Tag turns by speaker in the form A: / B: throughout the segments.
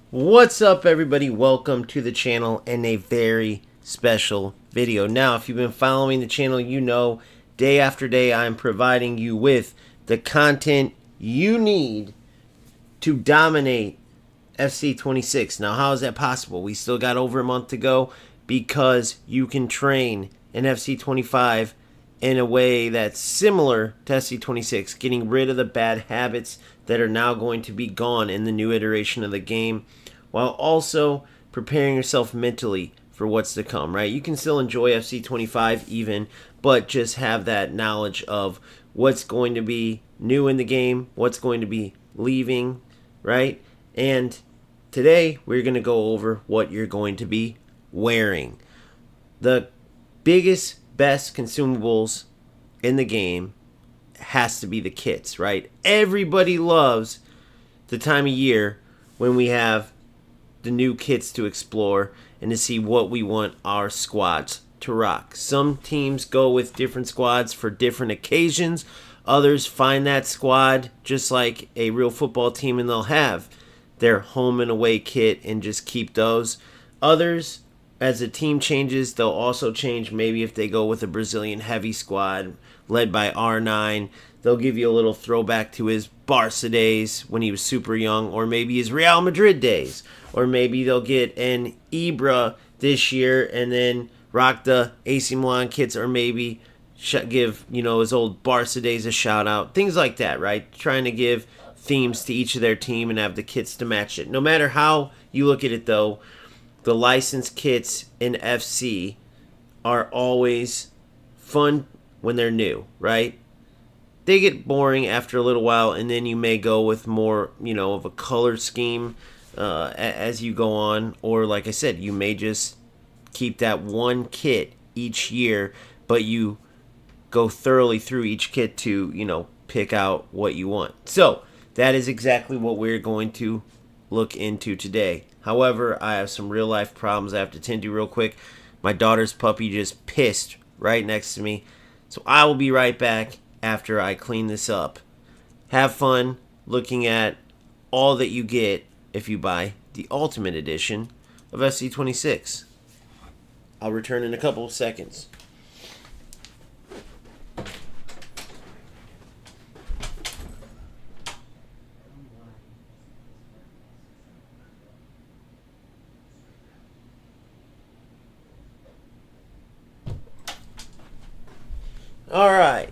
A: What's up, everybody? Welcome to the channel and a very special video. Now, if you've been following the channel, you know day after day I'm providing you with the content you need to dominate FC26. Now, how is that possible? We still got over a month to go because you can train in FC25 in a way that's similar to FC26, getting rid of the bad habits that are now going to be gone in the new iteration of the game, while also preparing yourself mentally for what's to come, right? You can still enjoy FC25 even, but just have that knowledge of what's going to be new in the game, what's going to be leaving, right? And today we're going to go over what you're going to be wearing. The biggest, best consumables in the game has to be the kits, right? Everybody loves the time of year when we have the new kits to explore and to see what we want our squads to rock. Some teams go with different squads for different occasions. Others find that squad just like a real football team and they'll have their home and away kit and just keep those. Others, as the team changes, they'll also change. Maybe if they go with a Brazilian heavy squad led by R9, they'll give you a little throwback to his Barca days when he was super young, or maybe his Real Madrid days, or maybe they'll get an Ibra this year and then rock the AC Milan kits, or maybe give his old Barca days a shout out. Things like that, right? Trying to give themes to each of their team and have the kits to match it. No matter how you look at it, though, the licensed kits in FC are always fun when they're new, right? They get boring after a little while, and then you may go with more, of a color scheme as you go on. Or, like I said, you may just keep that one kit each year, but you go thoroughly through each kit to, pick out what you want. So, that is exactly what we're going to look into today. However, I have some real life problems I have to tend to real quick. My daughter's puppy just pissed right next to me. So I will be right back after I clean this up. Have fun looking at all that you get if you buy the Ultimate Edition of SC26. I'll return in a couple of seconds. Alright.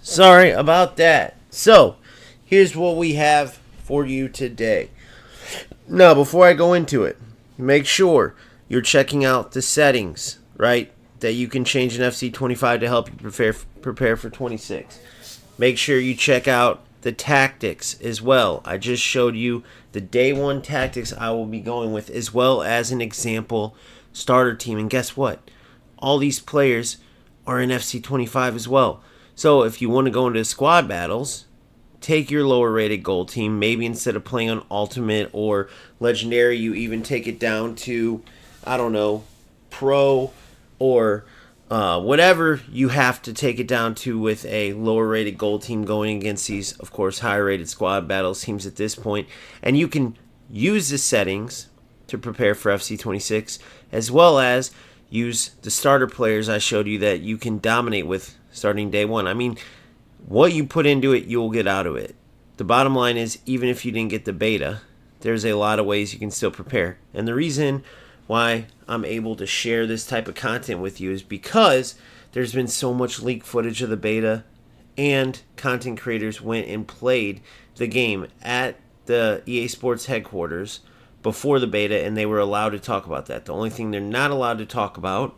A: Sorry about that. So, here's what we have for you today. Now, before I go into it, make sure you're checking out the settings, right? That you can change in FC25 to help you prepare for 26. Make sure you check out the tactics as well. I just showed you the day one tactics I will be going with, as well as an example starter team. And guess what? All these players are in FC25 as well. So if you want to go into squad battles, take your lower rated gold team. Maybe instead of playing on Ultimate or Legendary, you even take it down to, Pro or whatever you have to take it down to with a lower rated gold team going against these, of course, higher rated squad battles teams at this point. And you can use the settings to prepare for FC26, as well as use the starter players I showed you that you can dominate with starting day one. I mean, what you put into it, you'll get out of it. The bottom line is, even if you didn't get the beta, there's a lot of ways you can still prepare. And the reason why I'm able to share this type of content with you is because there's been so much leaked footage of the beta, and content creators went and played the game at the EA Sports headquarters before the beta, and they were allowed to talk about that. The only thing they're not allowed to talk about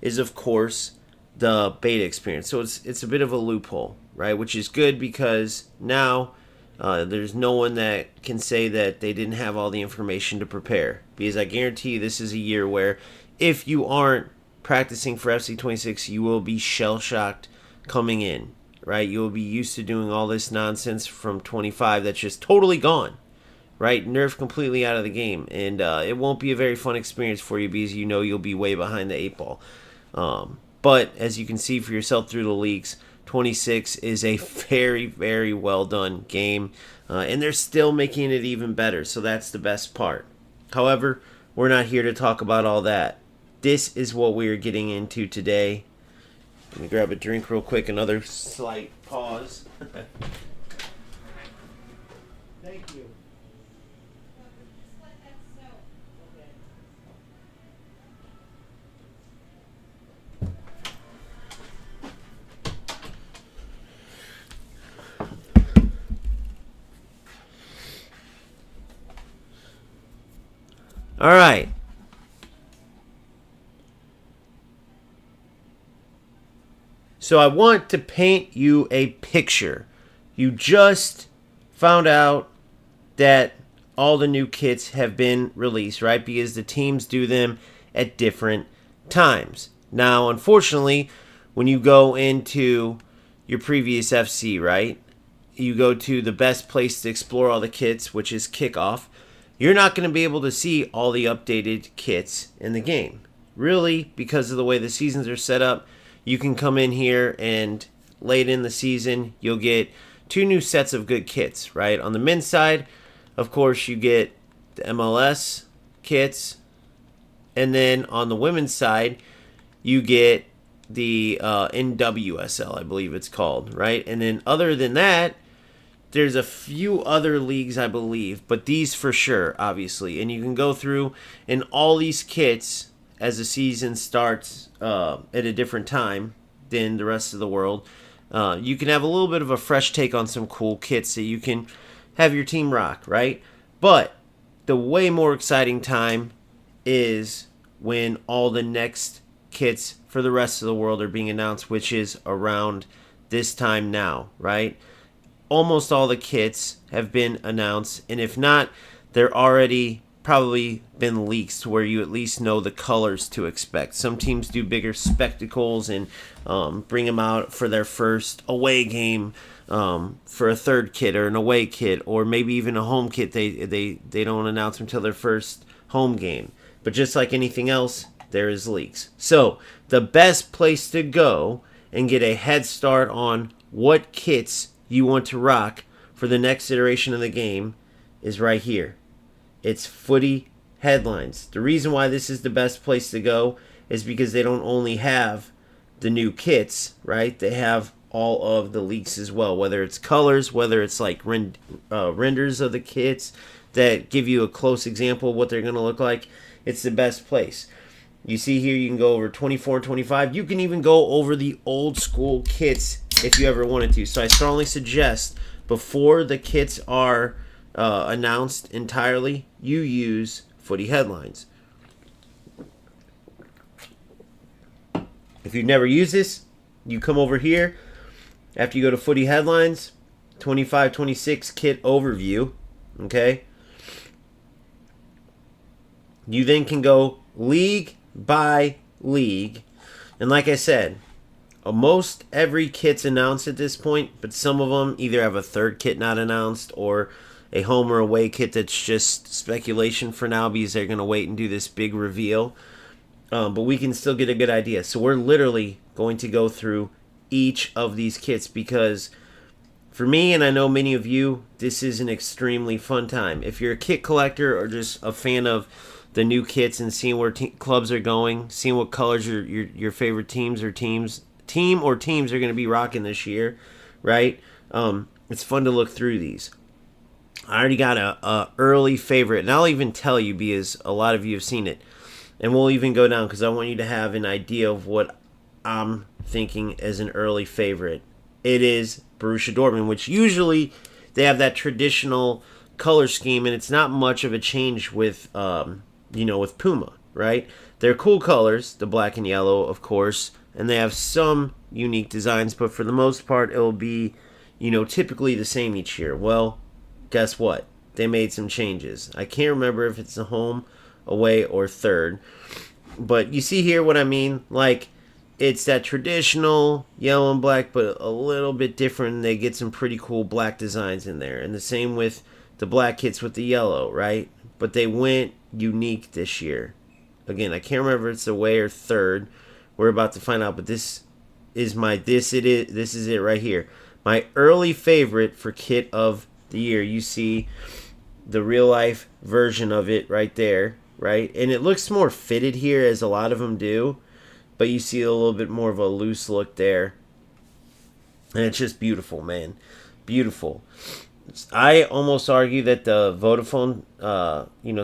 A: is, of course, the beta experience. So it's a bit of a loophole, right? Which is good because now there's no one that can say that they didn't have all the information to prepare. Because I guarantee you this is a year where if you aren't practicing for FC26, you will be shell-shocked coming in, right? You will be used to doing all this nonsense from 25 that's just totally gone. Right, nerfed completely out of the game, and it won't be a very fun experience for you because you'll be way behind the 8 ball. But as you can see for yourself through the leaks, 26 is a very, very well done game, and they're still making it even better, so that's the best part. However, we're not here to talk about all that. This is what we are getting into today. Let me grab a drink real quick, another slight pause. Thank you. All right. So I want to paint you a picture. You just found out that all the new kits have been released, right? Because the teams do them at different times. Now, unfortunately, when you go into your previous FC, right? You go to the best place to explore all the kits, which is Kickoff. You're not going to be able to see all the updated kits in the game. Really, because of the way the seasons are set up, you can come in here and late in the season, you'll get 2 new sets of good kits, right? On the men's side, of course, you get the MLS kits. And then on the women's side, you get the NWSL, I believe it's called, right? And then other than that, there's a few other leagues, I believe, but these for sure, obviously. And you can go through in all these kits as the season starts at a different time than the rest of the world. You can have a little bit of a fresh take on some cool kits that you can have your team rock, right? But the way more exciting time is when all the next kits for the rest of the world are being announced, which is around this time now, right? Almost all the kits have been announced, and if not, they're already probably been leaks to where you at least know the colors to expect. Some teams do bigger spectacles and bring them out for their first away game for a third kit or an away kit, or maybe even a home kit. They don't announce until their first home game. But just like anything else, there is leaks. So the best place to go and get a head start on what kits you want to rock for the next iteration of the game is right here. It's Footy Headlines. The reason why this is the best place to go is because they don't only have the new kits, right? They have all of the leaks as well, whether it's colors, whether it's like renders of the kits that give you a close example of what they're going to look like. It's the best place. You see here, you can go over 24 and 25. You can even go over the old school kits if you ever wanted to. So I strongly suggest before the kits are announced entirely, you use Footy Headlines. If you've never used this, you come over here. After you go to Footy Headlines, 25-26 kit overview, okay? You then can go league by league. And like I said, most every kit's announced at this point, but some of them either have a third kit not announced or a home or away kit that's just speculation for now because they're going to wait and do this big reveal. But we can still get a good idea. So we're literally going to go through each of these kits because for me, and I know many of you, this is an extremely fun time. If you're a kit collector or just a fan of the new kits and seeing where clubs are going, seeing what colors your favorite teams or teams are going to be rocking this year, right? It's fun to look through these. I already got a early favorite, and I'll even tell you because a lot of you have seen it. And we'll even go down because I want you to have an idea of what I'm thinking as an early favorite. It is Borussia Dortmund, which usually they have that traditional color scheme, and it's not much of a change with with Puma, right? They're cool colors, the black and yellow, of course, and they have some unique designs, but for the most part, it'll be, typically the same each year. Well, guess what? They made some changes. I can't remember if it's a home, away, or third, but you see here what I mean? Like, it's that traditional yellow and black, but a little bit different. They get some pretty cool black designs in there, and the same with the black kits with the yellow, right? But they went unique this year. Again, I can't remember if it's away or third. We're about to find out, but this is my this is it right here. My early favorite for kit of the year. You see the real life version of it right there, right? And it looks more fitted here, as a lot of them do, but you see a little bit more of a loose look there. And it's just beautiful, man. Beautiful. I almost argue that the Vodafone,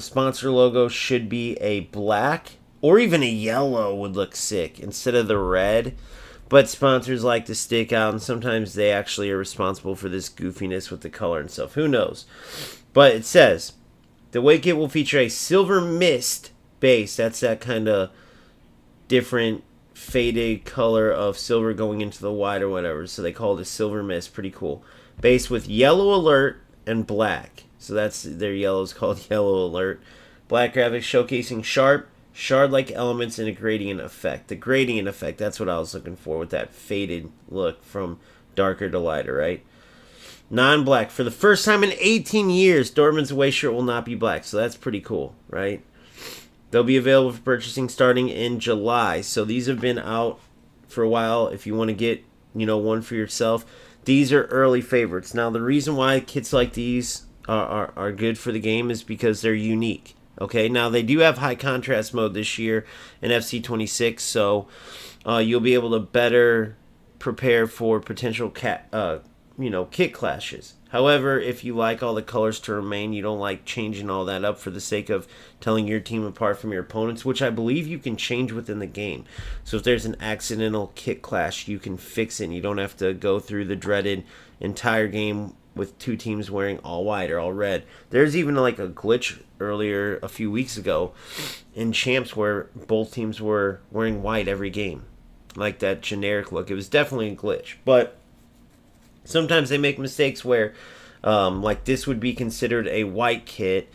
A: sponsor logo should be a black or even a yellow would look sick instead of the red. But sponsors like to stick out, and sometimes they actually are responsible for this goofiness with the color and stuff. Who knows? But it says the away kit will feature a silver mist base. That's that kind of different faded color of silver going into the white or whatever. So they call it a silver mist. Pretty cool. Base with yellow alert and black. So that's their yellow is called yellow alert. Black graphics showcasing sharp, shard-like elements and a gradient effect. The gradient effect, that's what I was looking for with that faded look from darker to lighter, right? Non-black. For the first time in 18 years, Dortmund's away shirt will not be black. So that's pretty cool, right? They'll be available for purchasing starting in July. So these have been out for a while. If you want to get, one for yourself, these are early favorites. Now, the reason why kits like these are good for the game is because they're unique. Okay, now they do have high contrast mode this year in FC26, so you'll be able to better prepare for potential kit clashes. However, if you like all the colors to remain, you don't like changing all that up for the sake of telling your team apart from your opponents, which I believe you can change within the game. So if there's an accidental kit clash, you can fix it, and you don't have to go through the dreaded entire game with two teams wearing all white or all red. There's even like a glitch earlier a few weeks ago in Champs where both teams were wearing white every game. Like that generic look. It was definitely a glitch. But sometimes they make mistakes where like this would be considered a white kit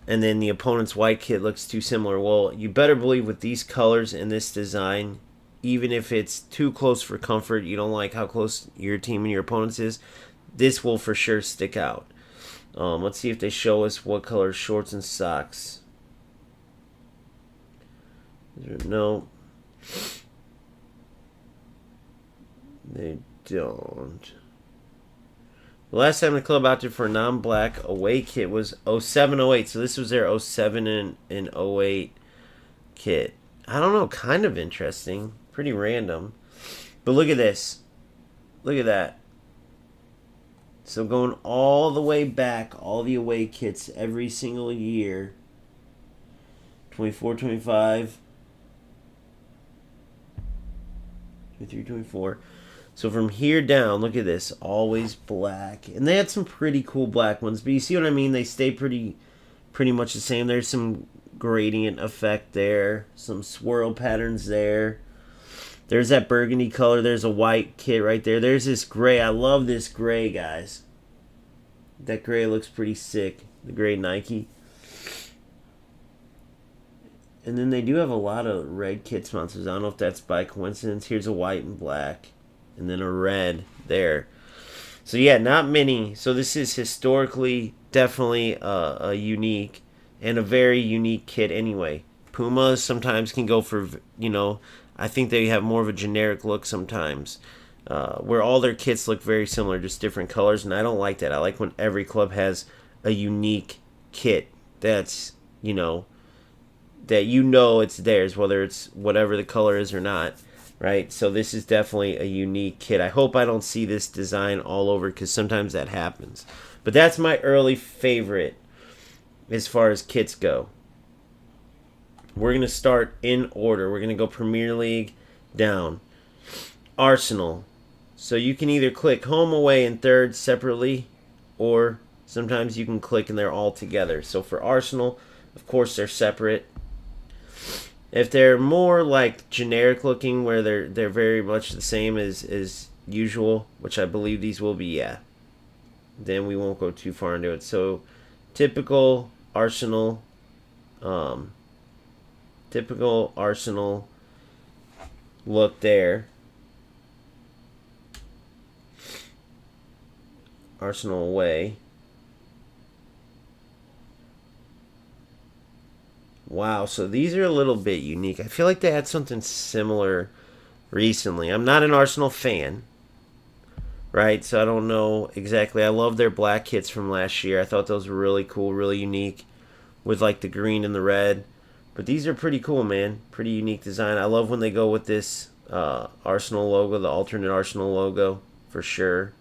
A: and then the opponent's white kit looks too similar. Well, you better believe with these colors and this design, even if it's too close for comfort, you don't like how close your team and your opponent's is, this will for sure stick out. Let's see if they show us what color shorts and socks. No. They don't. The last time the club opted for a non-black away kit was 07-08. So this was their 07 and 08 kit. I don't know. Kind of interesting. Pretty random. But look at this. Look at that. So going all the way back, all the away kits every single year. 24, 25. 23, 24. So from here down, look at this. Always black. And they had some pretty cool black ones. But you see what I mean? They stay pretty much the same. There's some gradient effect there. Some swirl patterns there. There's that burgundy color. There's a white kit right there. There's this gray. I love this gray, guys. That gray looks pretty sick. The gray Nike. And then they do have a lot of red kit sponsors. I don't know if that's by coincidence. Here's a white and black. And then a red there. So yeah, not many. So this is historically definitely a unique and a very unique kit anyway. Pumas sometimes can go for, I think they have more of a generic look sometimes. Where all their kits look very similar, just different colors. And I don't like that. I like when every club has a unique kit that's, that it's theirs, whether it's whatever the color is or not. Right, so this is definitely a unique kit. I hope I don't see this design all over because sometimes that happens. But that's my early favorite as far as kits go. We're going to start in order. We're going to go Premier League down. Arsenal. So you can either click home, away, and third separately, or sometimes you can click and they're all together. So for Arsenal, of course, they're separate. If they're more like generic looking, where they're very much the same as usual, which I believe these will be, yeah, then we won't go too far into it. So typical Arsenal look there. Arsenal away. Wow, so these are a little bit unique. I feel like they had something similar recently. I'm not an Arsenal fan, right? So I don't know exactly. I love their black kits from last year. I thought those were really cool, really unique with like the green and the red. But these are pretty cool, man. Pretty unique design. I love when they go with this Arsenal logo, the alternate Arsenal logo, for sure.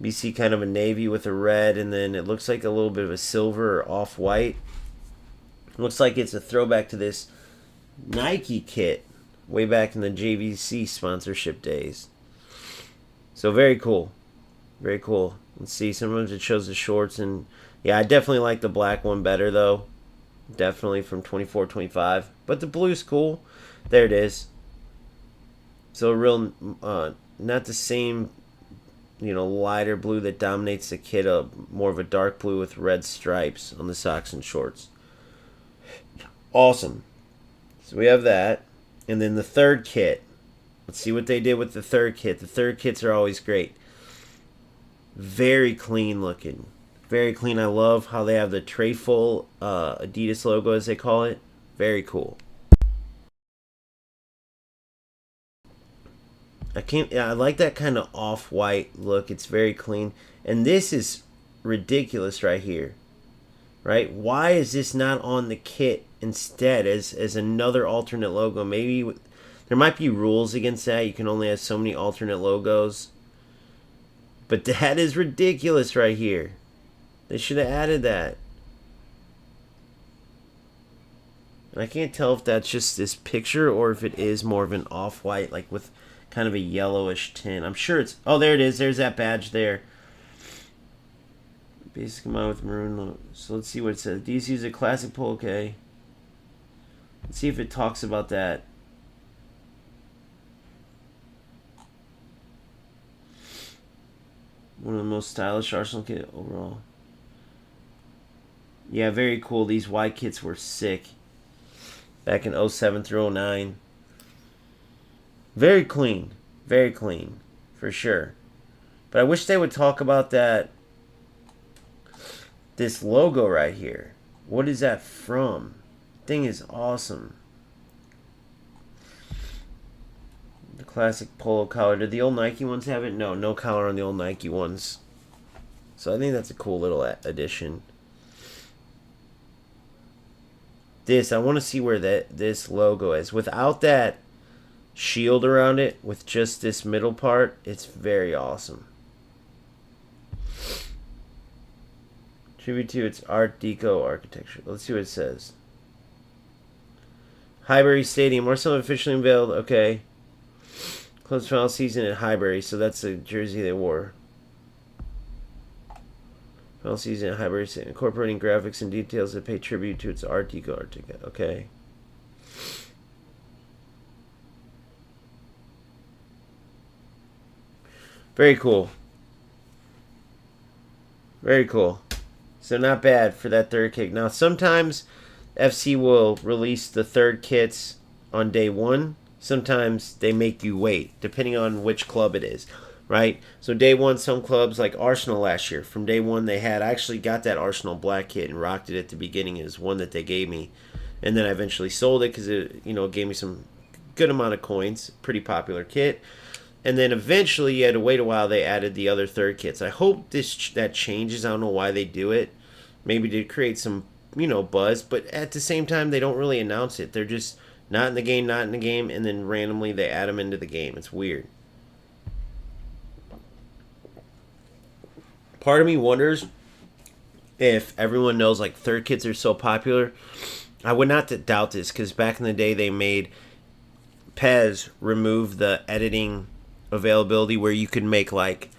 A: You see kind of a navy with a red, and then it looks like a little bit of a silver or off-white. Looks like it's a throwback to this Nike kit way back in the JVC sponsorship days. So very cool. Very cool. Let's see. Sometimes it shows the shorts, and yeah, I definitely like the black one better, though. Definitely from 24-25. But the blue's cool. There it is. So real, not the same, lighter blue that dominates the kit. More of a dark blue with red stripes on the socks and shorts. Awesome. So we have that. And then the third kit. Let's see what they did with the third kit. The third kits are always great. Very clean looking. Very clean. I love how they have the trayful Adidas logo, as they call it. Very cool. I like that kind of off-white look. It's very clean. And this is ridiculous right here. Right? Why is this not on the kit instead as another alternate logo? Maybe there might be rules against that. You can only have so many alternate logos. But that is ridiculous right here. They should have added that. And I can't tell if that's just this picture or if it is more of an off-white, like with kind of a yellowish tint. I'm sure it's... Oh, there it is. There's that badge there. Basic combined with maroon. So let's see what it says. These use a classic pole. Okay. Let's see if it talks about that. One of the most stylish Arsenal kit overall. Yeah, very cool. These white kits were sick. Back in 07 through 09. Very clean. Very clean. For sure. But I wish they would talk about that. This logo right here. What is that from? Thing is awesome. The classic polo collar. Did the old Nike ones have it? No, no collar on the old Nike ones. So I think that's a cool little addition. I want to see where this logo is. Without that shield around it, with just this middle part, it's very awesome. Tribute to its Art Deco architecture. Let's see what it says. Highbury Stadium. Arsenal officially unveiled. Okay. Closed final season at Highbury. So that's the jersey they wore. Final season at Highbury Stadium. Incorporating graphics and details that pay tribute to its Art Deco. Okay. Very cool. Very cool. So not bad for that third kit. Now sometimes FC will release the third kits on day one. Sometimes they make you wait, depending on which club it is, right? So day one, some clubs like Arsenal last year, from day one I actually got that Arsenal black kit and rocked it at the beginning as one that they gave me. And then I eventually sold it because it gave me some good amount of coins, pretty popular kit. And then eventually you had to wait a while, they added the other third kits. I hope that changes. I don't know why they do it. Maybe to create some, buzz. But at the same time, they don't really announce it. They're just not in the game, and then randomly they add them into the game. It's weird. Part of me wonders if everyone knows, like, third kits are so popular. I would not doubt this, because back in the day they made Pez remove the editing availability where you could make like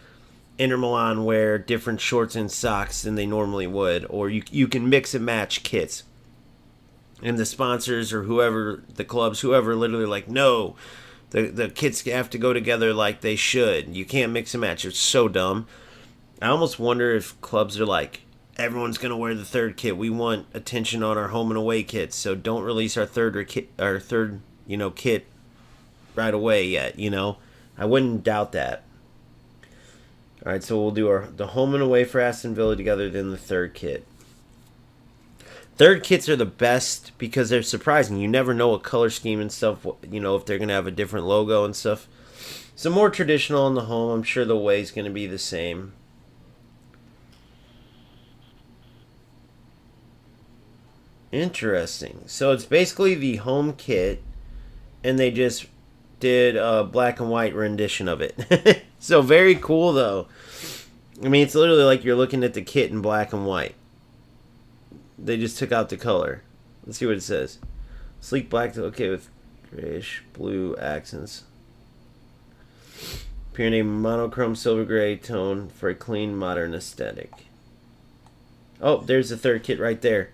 A: Inter Milan wear different shorts and socks than they normally would, or you can mix and match kits, and the sponsors or whoever, the clubs, whoever, literally like, no, the kits have to go together like they should. You can't mix and match. It's so dumb. I almost wonder if clubs are like, everyone's gonna wear the third kit. We want attention on our home and away kits, so don't release our third kit right away yet. I wouldn't doubt that. All right, so we'll do the home and away for Aston Villa together, then the third kit. Third kits are the best because they're surprising. You never know what color scheme and stuff, you know, if they're going to have a different logo and stuff. So more traditional in the home. I'm sure the way is going to be the same. Interesting. So it's basically the home kit, and they just did a black and white rendition of it. So very cool, though. I mean, it's literally like you're looking at the kit in black and white. They just took out the color. Let's see what it says. Sleek black, okay, with grayish blue accents. Appearing a monochrome silver gray tone for a clean, modern aesthetic. Oh, there's the third kit right there.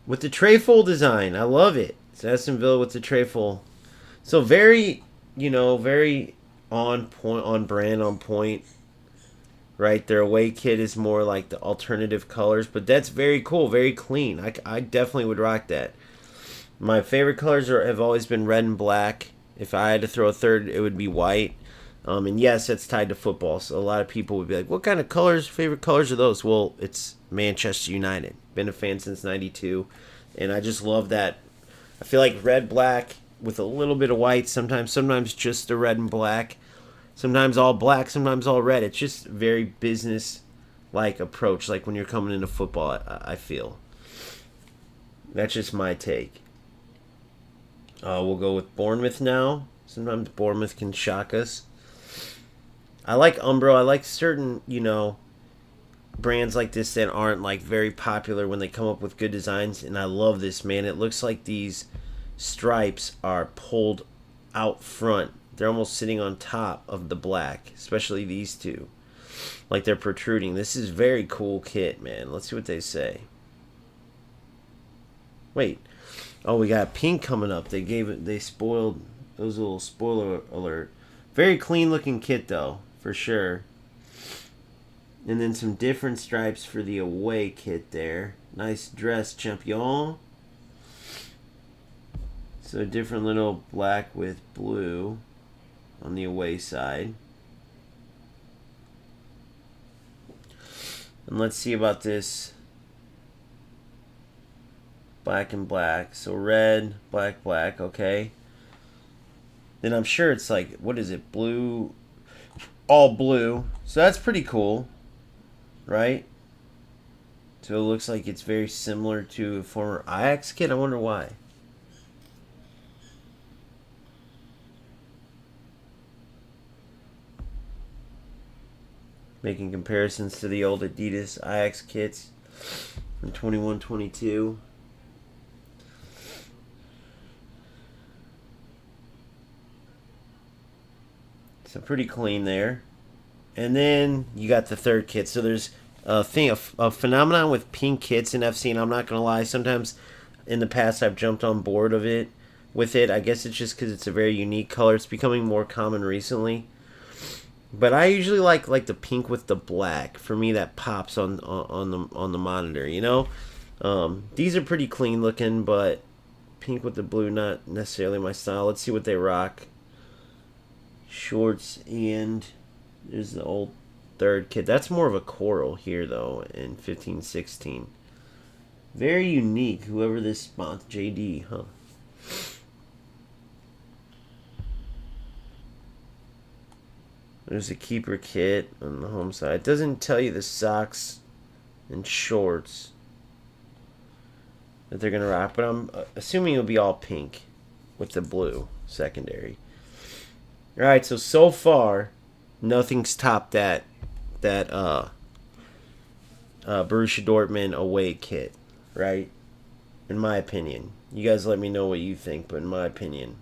A: With the trefoil design. I love it. It's Aston Villa with the trefoil. So very, you know, very on point, on brand, on point. Right, their away kit is more like the alternative colors, but that's very cool, very clean. I definitely would rock that. My favorite colors have always been red and black. If I had to throw a third, it would be white. And yes, that's tied to football, so a lot of people would be like, what kind of colors, favorite colors are those? Well, it's Manchester United. Been a fan since '92, and I just love that. I feel like red, black, with a little bit of white, sometimes just the red and black. Sometimes all black, sometimes all red. It's just a very business-like approach, like when you're coming into football, I feel. That's just my take. We'll go with Bournemouth now. Sometimes Bournemouth can shock us. I like Umbro. I like certain, you know, brands like this that aren't, like, very popular when they come up with good designs. And I love this, man. It looks like these stripes are pulled out front. They're almost sitting on top of the black, especially these two. Like they're protruding. This is very cool kit, man. Let's see what they say. Wait. Oh, we got pink coming up. They spoiled. It was a little spoiler alert. Very clean looking kit though, for sure. And then some different stripes for the away kit there. Nice dress champion. So different little black with blue on the away side. And let's see about this black and black. So red, black, black, okay. Then I'm sure it's like, what is it, blue, all blue. So that's pretty cool, right? So it looks like it's very similar to a former Ajax kit. I wonder why. Making comparisons to the old Adidas Ajax kits from 21-22. So pretty clean there. And then you got the third kit. So there's a phenomenon with pink kits in FC, and I'm not going to lie, sometimes in the past I've jumped on board with it. I guess it's just because it's a very unique color. It's becoming more common recently. But I usually like the pink with the black. For me, that pops on the monitor. You know, these are pretty clean looking, but pink with the blue not necessarily my style. Let's see what they rock. Shorts, and there's the old third kit. That's more of a coral here though in 15-16. Very unique. Whoever this sponsor, JD, huh? There's a keeper kit on the home side. It doesn't tell you the socks and shorts that they're going to rock, but I'm assuming it'll be all pink with the blue secondary. Alright, so far, nothing's topped that Borussia Dortmund away kit, right? In my opinion. You guys let me know what you think, but in my opinion.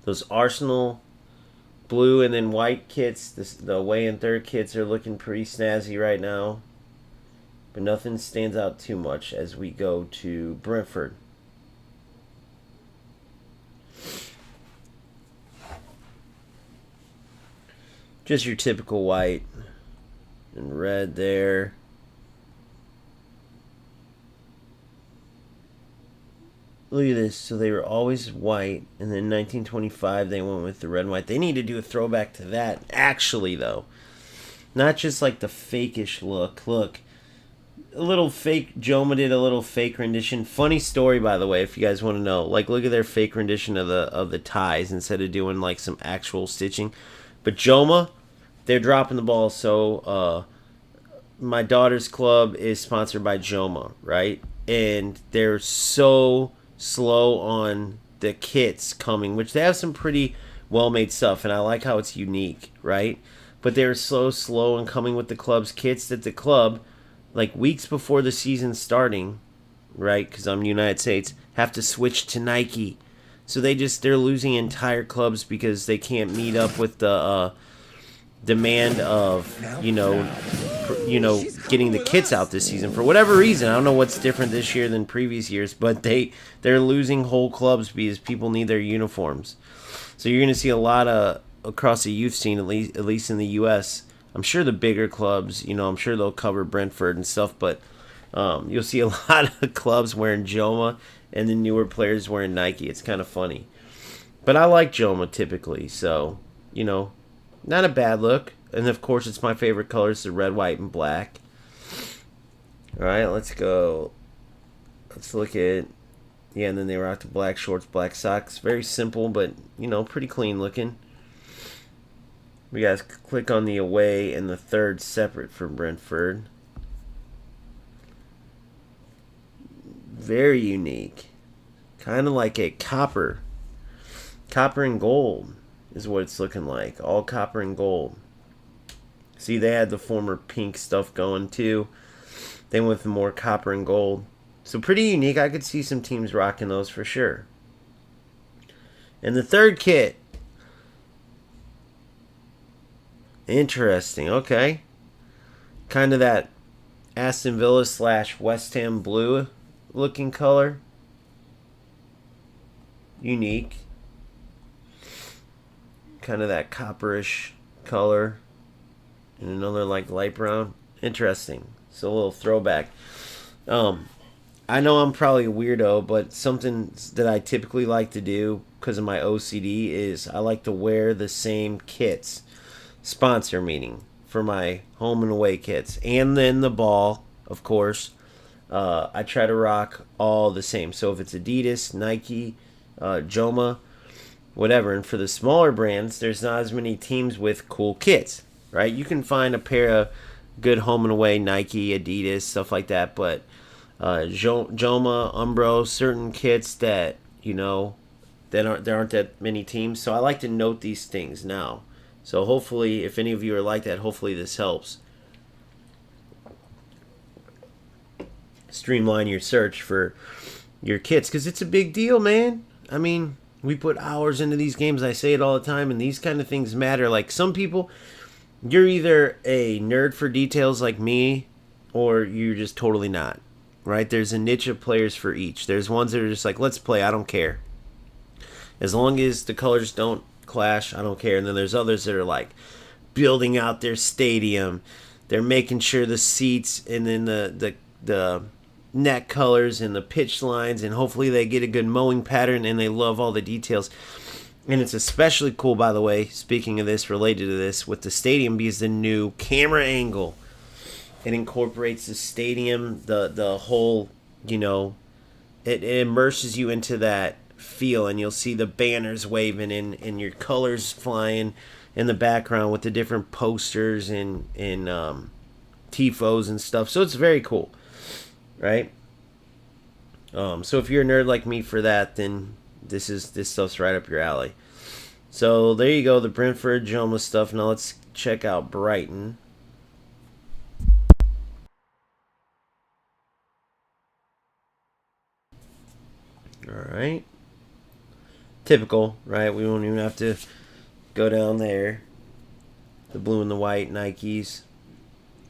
A: Those Arsenal blue and then white kits, the away and third kits are looking pretty snazzy right now. But nothing stands out too much as we go to Brentford. Just your typical white and red there. Look at this. So they were always white, and then 1925 they went with the red and white. They need to do a throwback to that, actually, though. Not just like the fakeish look. Look, a little fake. Joma did a little fake rendition. Funny story, by the way, if you guys want to know. Like, look at their fake rendition of the ties instead of doing like some actual stitching. But Joma, they're dropping the ball. So my daughter's club is sponsored by Joma, right? And they're so slow on the kits coming, which they have some pretty well-made stuff, and I like how it's unique, right? But they're so slow in coming with the club's kits that the club, like weeks before the season starting, right? Because I'm United States, have to switch to Nike. So they're losing entire clubs because they can't meet up with the demand of getting the kits out this season for whatever reason. I don't know what's different this year than previous years, but they're losing whole clubs because people need their uniforms. So you're going to see a lot of across the youth scene, at least in the U.S. I'm sure the bigger clubs, I'm sure they'll cover Brentford and stuff, but you'll see a lot of clubs wearing Joma and the newer players wearing Nike. It's kind of funny, but I like Joma typically, so not a bad look. And of course, it's my favorite colors: the red, white, and black. All right, let's go. Let's look at, and then they rock the black shorts, black socks. Very simple, but pretty clean looking. We guys click on the away and the third separate from Brentford. Very unique, kind of like a copper and gold is what it's looking like. All copper and gold. See, they had the former pink stuff going too. They went with more copper and gold. So pretty unique. I could see some teams rocking those for sure. And the third kit. Interesting. Okay. Kind of that Aston Villa / West Ham blue looking color. Unique. Kind of that copperish color. And another like light brown. Interesting. So a little throwback. I know I'm probably a weirdo, but something that I typically like to do because of my OCD is I like to wear the same kits. Sponsor meaning for my home and away kits. And then the ball, of course. I try to rock all the same. So if it's Adidas, Nike, Joma, whatever. And for the smaller brands, there's not as many teams with cool kits, right? You can find a pair of good home and away Nike, Adidas, stuff like that. But Joma, Umbro, certain kits that, there aren't that many teams. So I like to note these things now. So hopefully, if any of you are like that, hopefully this helps streamline your search for your kits, because it's a big deal, man. I mean, we put hours into these games. I say it all the time, and these kind of things matter. Like some people, you're either a nerd for details like me, or you're just totally not, right? There's a niche of players for each. There's ones that are just like, let's play, I don't care. As long as the colors don't clash, I don't care. And then there's others that are like building out their stadium. They're making sure the seats and then the net colors and the pitch lines, and hopefully they get a good mowing pattern, and they love all the details. And it's especially cool, by the way, speaking of this, related to this, with the stadium, because the new camera angle, it incorporates the stadium, the whole, it immerses you into that feel, and you'll see the banners waving and your colors flying in the background with the different posters and tifos and stuff. So it's very cool, right? So if you're a nerd like me for that, then this stuff's right up your alley. So there you go, the Brentford Joma stuff. Now let's check out Brighton. All right. Typical, right? We won't even have to go down there. The blue and the white Nikes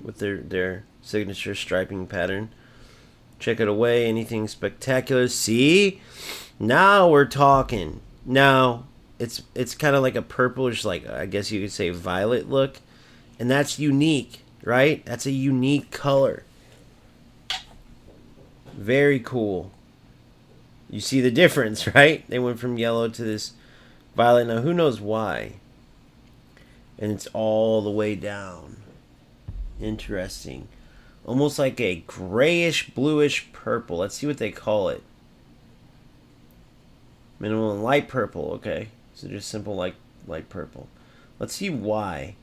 A: with their signature striping pattern. Check it away. Anything spectacular? See? Now we're talking. Now it's kind of like a purplish, like I guess you could say violet look, and that's unique, right? That's a unique color. Very cool. You see the difference, right? They went from yellow to this violet. Now, who knows why? And it's all the way down. Interesting. Almost like a grayish, bluish purple. Let's see what they call it. Minimal and light purple. Okay. So just simple light purple. Let's see why.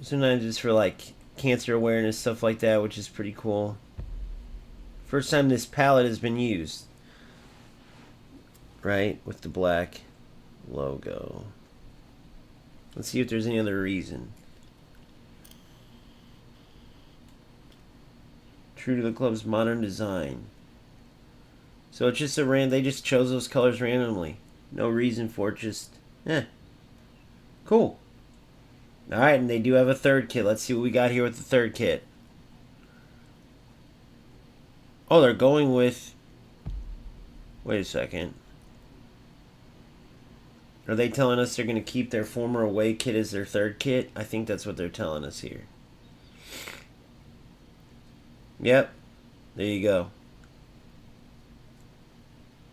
A: Sometimes it's for like cancer awareness, stuff like that, which is pretty cool. First time this palette has been used. Right? With the black logo. Let's see if there's any other reason. True to the club's modern design. So it's just they just chose those colors randomly. No reason for it, just cool. Alright, and they do have a third kit. Let's see what we got here with the third kit. Oh, they're going with... Wait a second. Are they telling us they're going to keep their former away kit as their third kit? I think that's what they're telling us here. Yep. There you go.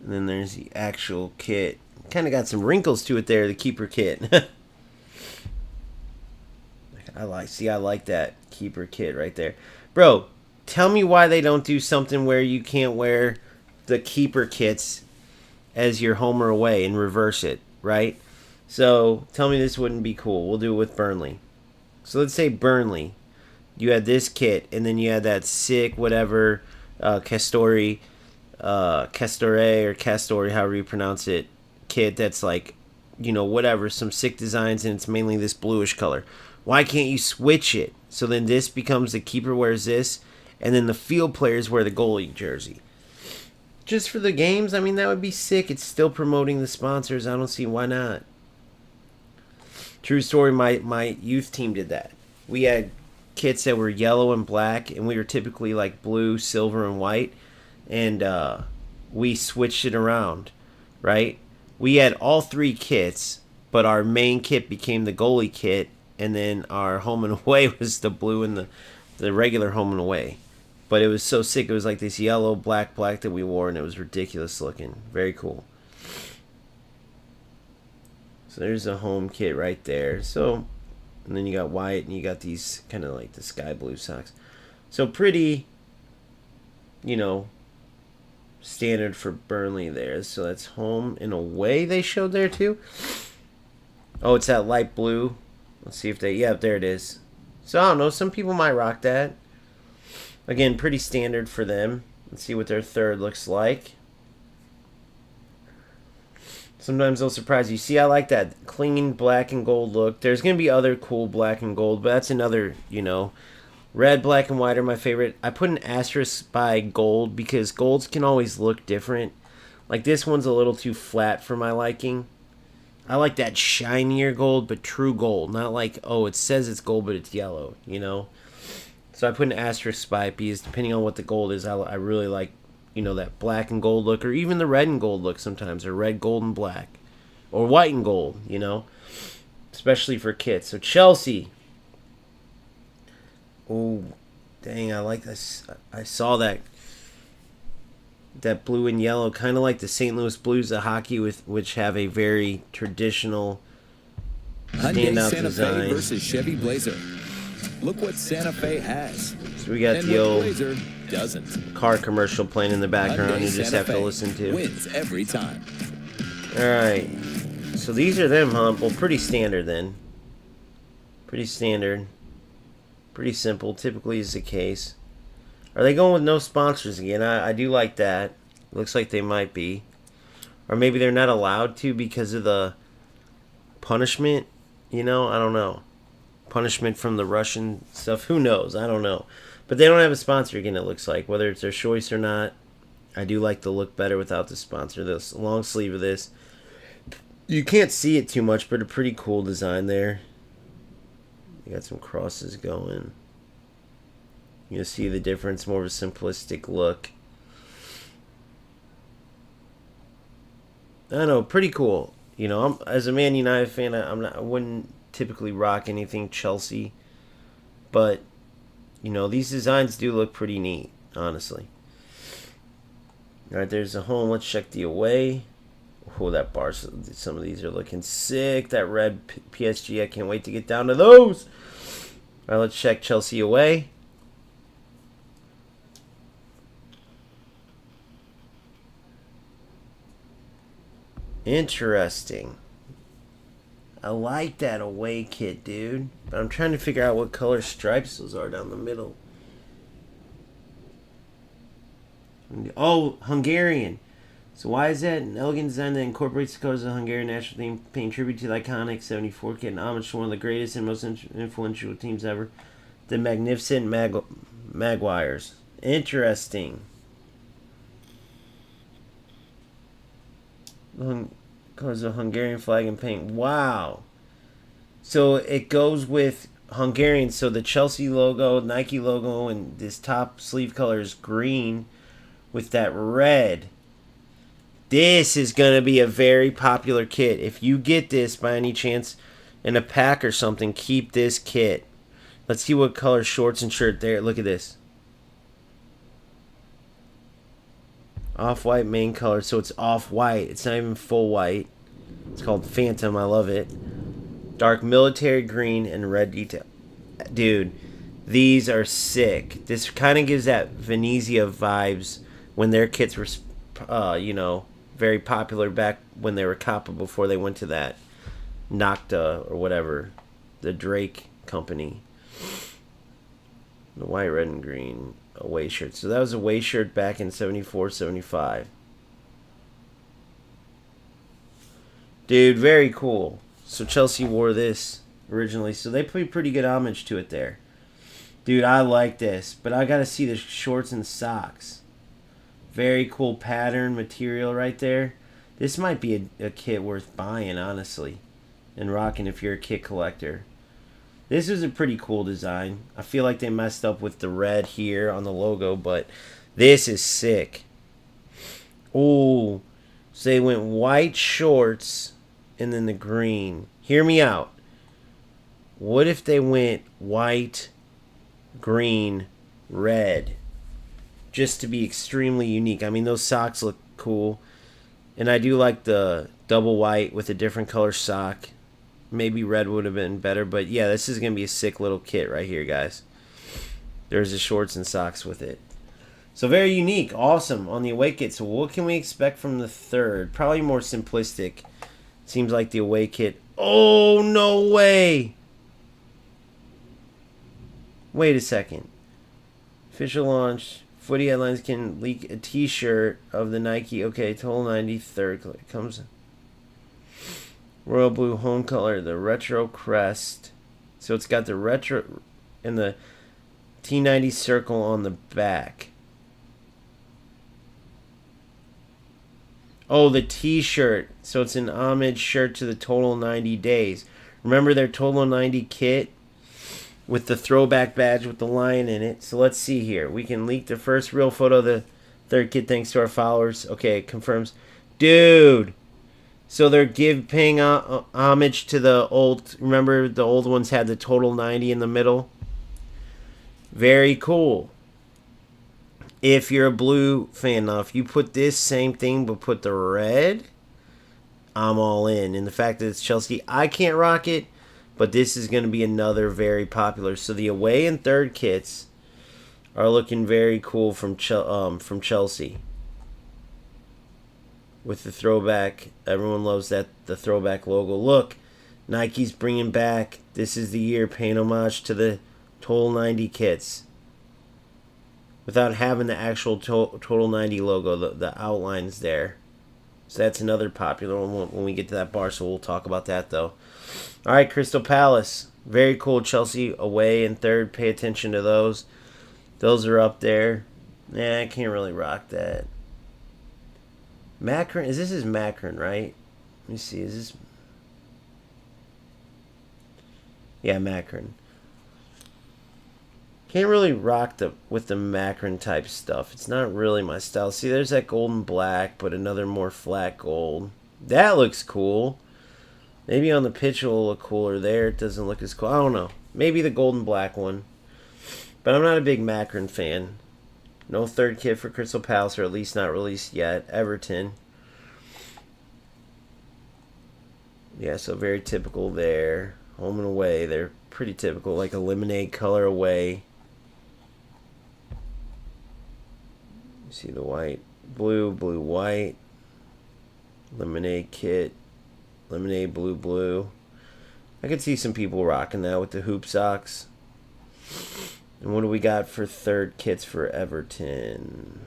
A: And then there's the actual kit. Kind of got some wrinkles to it there, the keeper kit. I like that keeper kit right there. Bro, tell me why they don't do something where you can't wear the keeper kits as your home or away and reverse it, right? So, tell me this wouldn't be cool. We'll do it with Burnley. So, let's say Burnley. You had this kit, and then you had that sick, whatever, Castore, or Castore, however you pronounce it, kit that's like, you know, whatever, some sick designs, and it's mainly this bluish color. Why can't you switch it? So then this becomes the keeper wears this, and then the field players wear the goalie jersey. Just for the games, I mean, that would be sick. It's still promoting the sponsors. I don't see why not. True story, my youth team did that. We had kits that were yellow and black, and we were typically like blue, silver, and white, and we switched it around, right? We had all three kits, but our main kit became the goalie kit, and then our home and away was the blue and the regular home and away. But it was so sick. It was like this yellow, black that we wore, and it was ridiculous looking. Very cool. So there's a home kit right there. So, and then you got white, and you got these kind of like the sky blue socks. So pretty, you know, standard for Burnley there. So that's home and away they showed there too. Oh, it's that light blue. Let's see if they... Yeah, there it is. So, I don't know. Some people might rock that. Again, pretty standard for them. Let's see what their third looks like. Sometimes they'll surprise you. See, I like that clean black and gold look. There's going to be other cool black and gold, but that's another, you know... Red, black, and white are my favorite. I put an asterisk by gold because golds can always look different. Like, this one's a little too flat for my liking. I like that shinier gold, but true gold. Not like, oh, it says it's gold, but it's yellow, you know? So I put an asterisk by it because depending on what the gold is, I really like, you know, that black and gold look, or even the red and gold look sometimes, or red, gold, and black. Or white and gold, you know? Especially for kits. So Chelsea. Oh, dang, I like this. I saw that blue and yellow, kind of like the St. Louis Blues of hockey, which have a very traditional standout
B: Santa
A: design.
B: Fe versus Chevy Blazer. Look what Santa Fe has.
A: So we got
B: and
A: the old
B: Blazer doesn't.
A: car commercial playing in the background.
B: Hyundai
A: You just
B: Santa
A: have to
B: Fe
A: listen to.
B: Wins every time.
A: All right. So these are them, huh? Well, pretty standard then. Pretty standard. Pretty simple. Typically is the case. Are they going with no sponsors again? I do like that. Looks like they might be. Or maybe they're not allowed to because of the punishment. You know, I don't know. Punishment from the Russian stuff. Who knows? I don't know. But they don't have a sponsor again, it looks like. Whether it's their choice or not. I do like the look better without the sponsor. This long sleeve of this. You can't see it too much, but a pretty cool design there. You got some crosses going. You'll see the difference, more of a simplistic look. I don't know, pretty cool. You know, as a Man United fan, I wouldn't typically rock anything Chelsea, but you know, these designs do look pretty neat, honestly. All right, there's a home. Let's check the away. Oh, that bar. Some of these are looking sick. That red PSG, I can't wait to get down to those. All right, let's check Chelsea away. Interesting. I like that away kit, dude. But I'm trying to figure out what color stripes those are down the middle. Oh, Hungarian. So why is that? An elegant design that incorporates the colors of the Hungarian national team, paying tribute to the iconic 74 kit and homage to one of the greatest and most influential teams ever, the magnificent Maguires. Interesting. Colors of Hungarian flag and paint. Wow. So it goes with Hungarian. So the Chelsea logo, Nike logo, and this top sleeve color is green with that red. This is going to be a very popular kit. If you get this by any chance in a pack or something, keep this kit. Let's see what color shorts and shirt there. Look at this. Off-white main color. So it's off-white. It's not even full white. It's called Phantom. I love it. Dark military green and red detail. Dude, these are sick. This kind of gives that Venezia vibes when their kits were, very popular back when they were Kappa before they went to that Nocta or whatever, the Drake company. The white, red, and green away shirt. So that was a away shirt back in 74, 75. Dude, very cool. So Chelsea wore this originally, so they paid pretty good homage to it there. Dude, I like this, but I gotta see the shorts and socks. Very cool pattern material right there. This might be a kit worth buying, honestly, and rocking if you're a kit collector. This is a pretty cool design. I feel like they messed up with the red here on the logo, but this is sick. Oh, so they went white shorts and then the green. Hear me out. What if they went white, green, red? Just to be extremely unique. I mean, those socks look cool. And I do like the double white with a different color sock. Maybe red would have been better. But yeah, this is going to be a sick little kit right here, guys. There's the shorts and socks with it. So very unique. Awesome on the away kit. So what can we expect from the third? Probably more simplistic. Seems like the away kit. Oh, no way. Wait a second. Official launch. Footy headlines can leak a t-shirt of the Nike. Okay, total 93rd. It comes royal blue home color, the retro crest. So it's got the retro and the T90 circle on the back. Oh, the t-shirt. So it's an homage shirt to the Total 90 days. Remember their Total 90 kit? With the throwback badge with the lion in it. So let's see here. We can leak the first real photo of the third kit thanks to our followers. Okay, it confirms. Dude! So they're paying homage to the old... Remember the old ones had the Total 90 in the middle? Very cool. If you're a blue fan, now if you put this same thing but put the red, I'm all in. And the fact that it's Chelsea, I can't rock it. But this is going to be another very popular. So the away and third kits are looking very cool from Chelsea. With the throwback. Everyone loves the throwback logo. Look, Nike's bringing back. This is the year paying homage to the Total 90 kits. Without having the actual Total 90 logo. The outlines there. So that's another popular one when we get to that bar. So we'll talk about that though. All right, Crystal Palace. Very cool. Chelsea away in third. Pay attention to those. Those are up there. Nah, I can't really rock that. Macron. This is Macron, right? Let me see. Is this... Yeah, Macron. Can't really rock with the Macron type stuff. It's not really my style. See, there's that gold and black, but another more flat gold. That looks cool. Maybe on the pitch it will look cooler there. It doesn't look as cool. I don't know. Maybe the gold and black one. But I'm not a big Macron fan. No third kit for Crystal Palace, or at least not released yet. Everton. Yeah, so very typical there. Home and away. They're pretty typical, like a lemonade color away. You see the white, blue, blue, white. Lemonade kit. Lemonade, blue, blue. I could see some people rocking that with the hoop socks. And what do we got for third kits for Everton?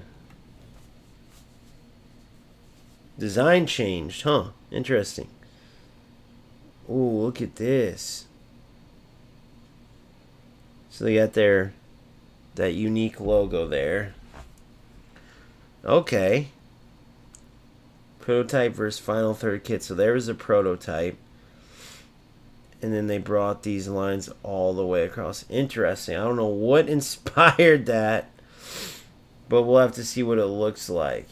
A: Design changed, huh? Interesting. Ooh, look at this. So they got that unique logo there. Okay. Prototype versus final third kit. So there was a prototype. And then they brought these lines all the way across. Interesting. I don't know what inspired that. But we'll have to see what it looks like.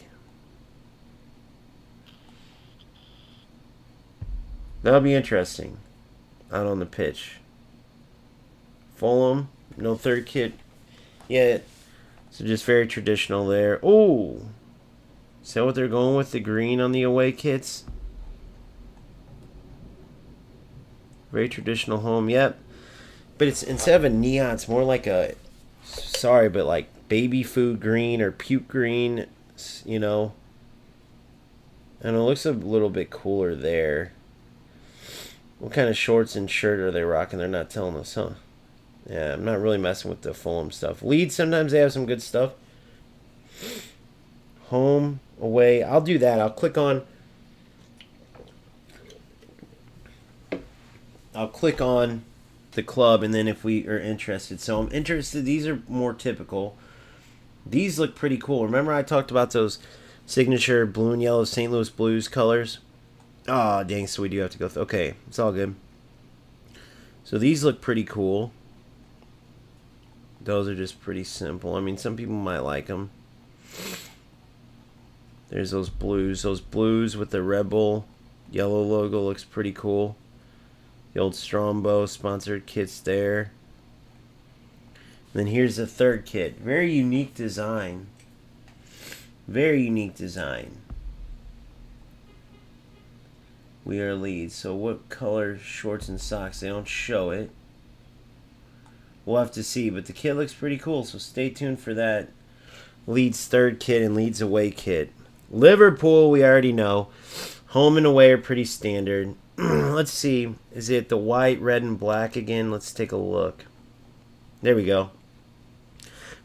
A: That'll be interesting. Out on the pitch. Fulham. No third kit yet. So just very traditional there. Oh! Is that what they're going with? The green on the away kits? Very traditional home. Yep. But it's instead of a neon, it's more like a... Sorry, but like baby food green or puke green. You know. And it looks a little bit cooler there. What kind of shorts and shirt are they rocking? They're not telling us, huh? Yeah, I'm not really messing with the Fulham stuff. Leeds, sometimes they have some good stuff. Home, away. I'll do that. I'll click on the club, and then if we are interested. So I'm interested. These are more typical. These look pretty cool. Remember I talked about those signature blue and yellow St. Louis Blues colors? Oh, dang, so we do have to go through. Okay, it's all good. So these look pretty cool. Those are just pretty simple. I mean, some people might like them. There's those blues. Those blues with the Red Bull yellow logo looks pretty cool. The old Strombo sponsored kits there. And then here's the third kit. Very unique design. Very unique design. We are Leeds. So what color shorts and socks? They don't show it. We'll have to see. But the kit looks pretty cool. So stay tuned for that. Leeds third kit and Leeds away kit. Liverpool, we already know. Home and away are pretty standard. Let's see. Is it the white, red, and black again? Let's take a look. There we go.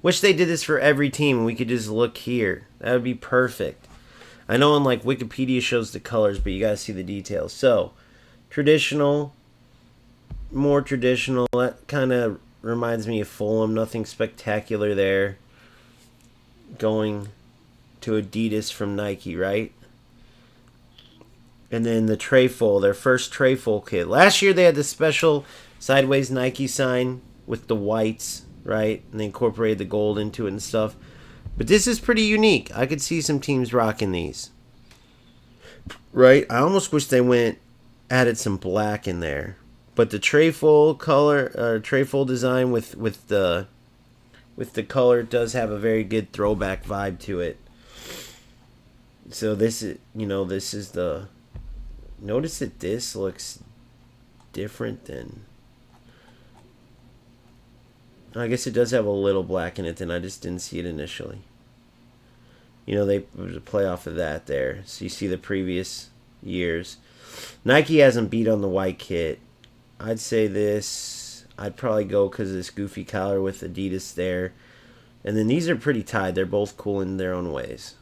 A: Wish they did this for every team and we could just look here. That would be perfect. I know on like Wikipedia shows the colors, but you gotta see the details. So, traditional, more traditional. That kind of reminds me of Fulham. Nothing spectacular there. Going to Adidas from Nike, right? And then the Trayful, their first Trayful kit. Last year they had the special sideways Nike sign with the whites, right? And they incorporated the gold into it and stuff. But this is pretty unique. I could see some teams rocking these. Right? I almost wish they added some black in there. But the Trayful color, Trayful design with the color does have a very good throwback vibe to it. So this is, this is the... Notice that this looks different than... I guess it does have a little black in it, and I just didn't see it initially. They play off of that there. So you see the previous years. Nike hasn't beat on the white kit. I'd say this. I'd probably go because of this goofy collar with Adidas there. And then these are pretty tied. They're both cool in their own ways.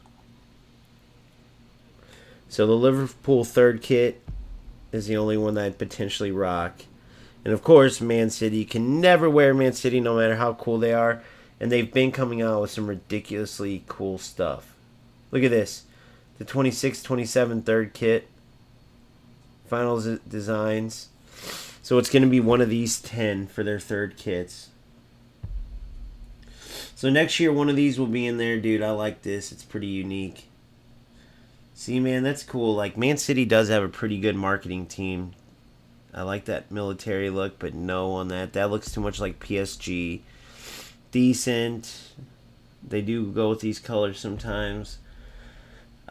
A: So the Liverpool third kit is the only one that I'd potentially rock. And of course, Man City. You can never wear Man City no matter how cool they are. And they've been coming out with some ridiculously cool stuff. Look at this. The 26-27 third kit. Finals designs. So it's going to be one of these 10 for their third kits. So next year, one of these will be in there, dude. I like this. It's pretty unique. See, man, that's cool. Like, Man City does have a pretty good marketing team. I like that military look, but no on that. That looks too much like PSG. Decent. They do go with these colors sometimes.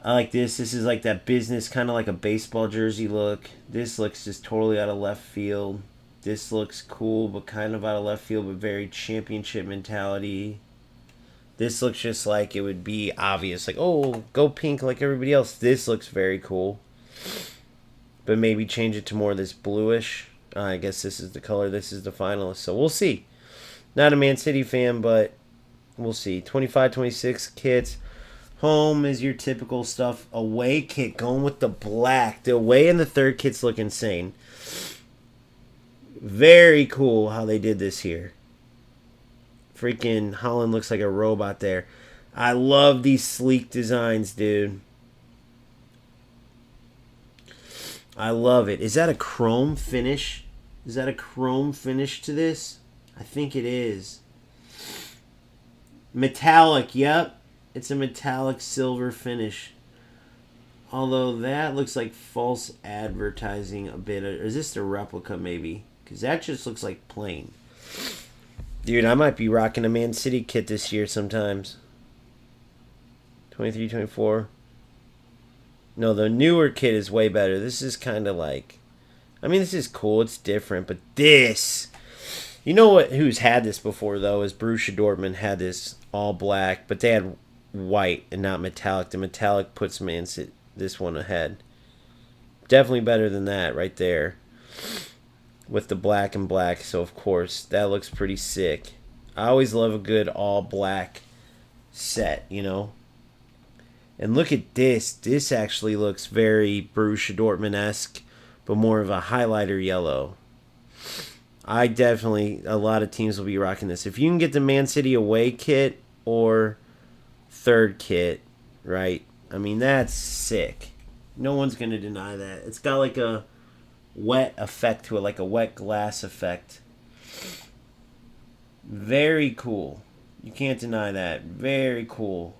A: I like this. This is like that business, kind of like a baseball jersey look. This looks just totally out of left field. This looks cool, but kind of out of left field, but very championship mentality. This looks just like it would be obvious. Like, oh, go pink like everybody else. This looks very cool. But maybe change it to more of this bluish. I guess this is the color. This is the finalist. So we'll see. Not a Man City fan, but we'll see. 25-26 kits. Home is your typical stuff. Away kit going with the black. The away and the third kits look insane. Very cool how they did this here. Freaking Holland looks like a robot there. I love these sleek designs, dude. I love it. Is that a chrome finish? Is that a chrome finish to this? I think it is. Metallic, yep. It's a metallic silver finish. Although that looks like false advertising a bit. Or is this the replica maybe? Because that just looks like plain. Dude, I might be rocking a Man City kit this year sometimes. 23, 24. No, the newer kit is way better. This is kind of like... I mean, this is cool. It's different. But this... You know what? Who's had this before, though, is Borussia Dortmund had this all black. But they had white and not metallic. The metallic puts Man City this one ahead. Definitely better than that right there. With the black and black. So, of course, that looks pretty sick. I always love a good all black set, you know. And look at this. This actually looks very Borussia Dortmund-esque, but more of a highlighter yellow. I definitely, a lot of teams will be rocking this. If you can get the Man City away kit or third kit, right? I mean, that's sick. No one's going to deny that. It's got like a wet effect to it, like a wet glass effect. Very cool. You can't deny that. Very cool.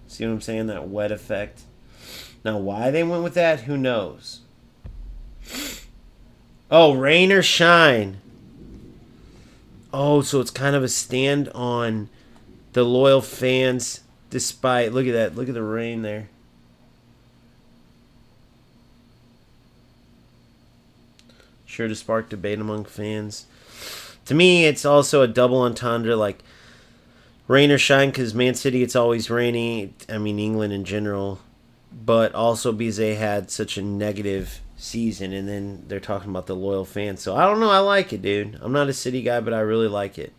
A: See what I'm saying? That wet effect. Now, why they went with that, who knows? Oh, rain or shine. Oh, so it's kind of a stand on the loyal fans despite... Look at that. Look at the rain there. Sure to spark debate among fans. To me, it's also a double entendre, like... Rain or shine, because Man City, it's always rainy. I mean, England in general. But also because they had such a negative season. And then they're talking about the loyal fans. So, I don't know. I like it, dude. I'm not a City guy, but I really like it.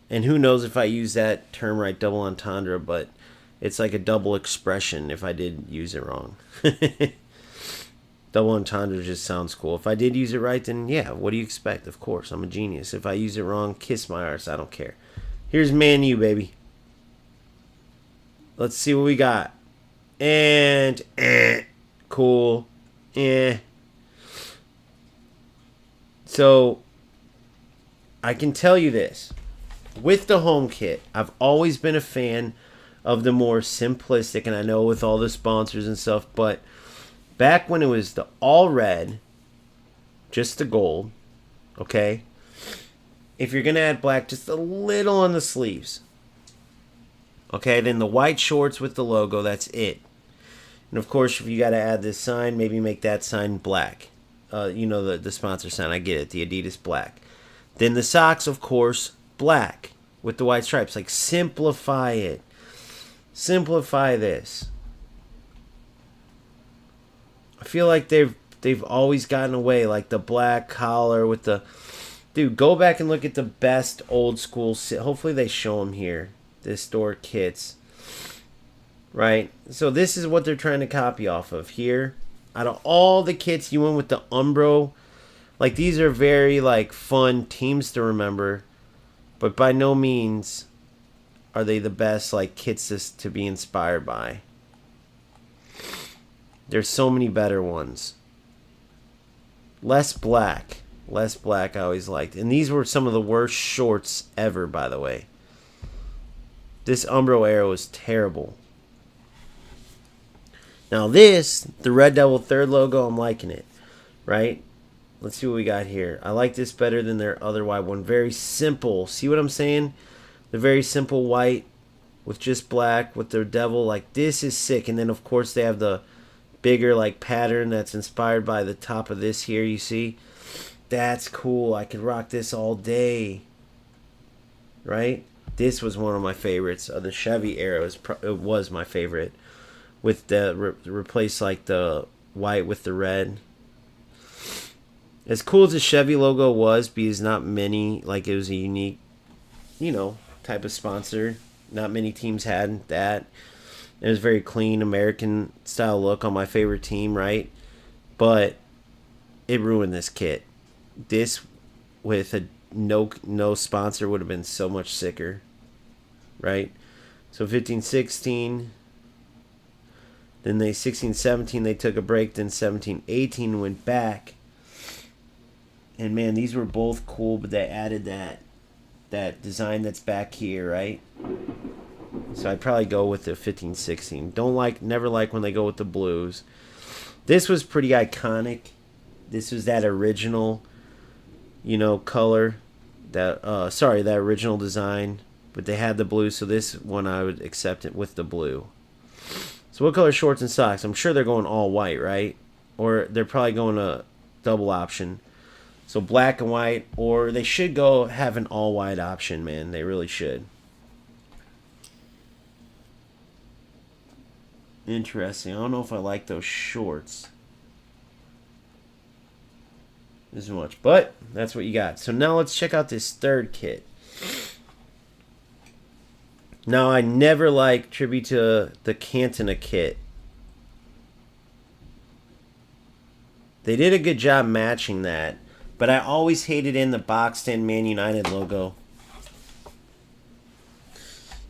A: And who knows if I use that term right, double entendre. But it's like a double expression if I did use it wrong. Double entendre just sounds cool. If I did use it right, then yeah, what do you expect? Of course, I'm a genius. If I use it wrong, kiss my arse. I don't care. Here's Man U, baby. Let's see what we got. And, cool. So, I can tell you this. With the home kit, I've always been a fan of the more simplistic, and I know with all the sponsors and stuff, but back when it was the all red, just the gold, okay? If you're going to add black, just a little on the sleeves. Okay, then the white shorts with the logo, that's it. And of course, if you got to add this sign, maybe make that sign black. You know, the sponsor sign, I get it, the Adidas black. Then the socks, of course, black with the white stripes. Like, simplify it. Simplify this. I feel like they've always gotten away, like the black collar with the... Dude, go back and look at the best old school... Hopefully they show them here. The store kits. Right? So this is what they're trying to copy off of here. Out of all the kits, you went with the Umbro. Like, these are very, like, fun teams to remember. But by no means are they the best, like, kits to be inspired by. There's so many better ones. Less black. Less black I always liked. And these were some of the worst shorts ever, by the way. This Umbro era was terrible. Now this, the Red Devil third logo, I'm liking it. Right? Let's see what we got here. I like this better than their other white one. Very simple. See what I'm saying? The very simple white with just black with their devil. Like, this is sick. And then, of course, they have the bigger, like, pattern that's inspired by the top of this here, you see? That's cool. I could rock this all day. Right? This was one of my favorites of the Chevy era. It was my favorite. With the replace like the white with the red. As cool as the Chevy logo was, because not many, like it was a unique, type of sponsor. Not many teams had that. It was very clean, American style look on my favorite team, right? But it ruined this kit. This with a no sponsor would have been so much sicker, right? So 15-16, then 16-17 they took a break, then 17-18 went back. And man, these were both cool, but they added that design that's back here, right? So I'd probably go with the 15-16. Never like when they go with the blues. This was pretty iconic. This was that original, color. That original design. But they had the blue, so this one I would accept it with the blue. So what color shorts and socks? I'm sure they're going all white, right? Or they're probably going a double option. So black and white, or they should go have an all white option, man. They really should. Interesting. I don't know if I like those shorts as much, but that's what you got. So now let's check out this third kit. Now I never liked tribute to the Cantona kit. They did a good job matching that, but I always hated in the boxed in Man United logo.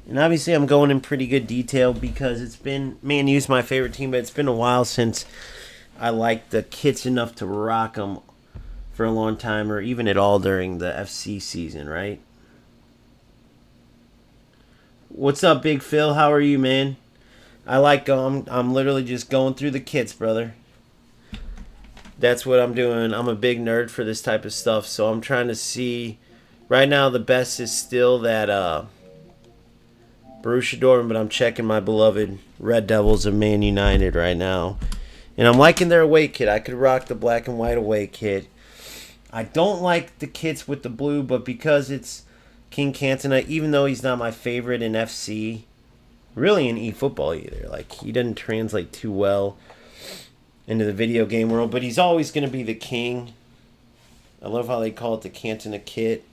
A: And obviously I'm going in pretty good detail because it's been, Man U's my favorite team, but it's been a while since I liked the kits enough to rock them for a long time, or even at all during the FC season, right? What's up, Big Phil? How are you, man? I'm literally just going through the kits, brother. That's what I'm doing. I'm a big nerd for this type of stuff, so I'm trying to see. Right now, the best is still that Borussia Dortmund, but I'm checking my beloved Red Devils of Man United right now. And I'm liking their away kit. I could rock the black and white away kit. I don't like the kits with the blue, but because it's King Cantona, even though he's not my favorite in FC, really in eFootball either. Like, he doesn't translate too well into the video game world, but he's always going to be the king. I love how they call it the Cantona kit.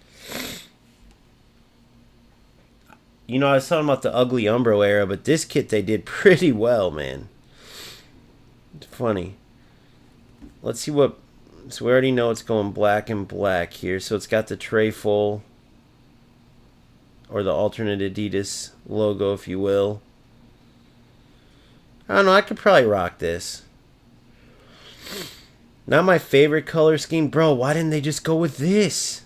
A: I was talking about the ugly Umbro era, but this kit they did pretty well, man. It's funny. Let's see what... So we already know it's going black and black here. So it's got the Treyfol, or the alternate Adidas logo, if you will. I don't know. I could probably rock this. Not my favorite color scheme. Bro, why didn't they just go with this?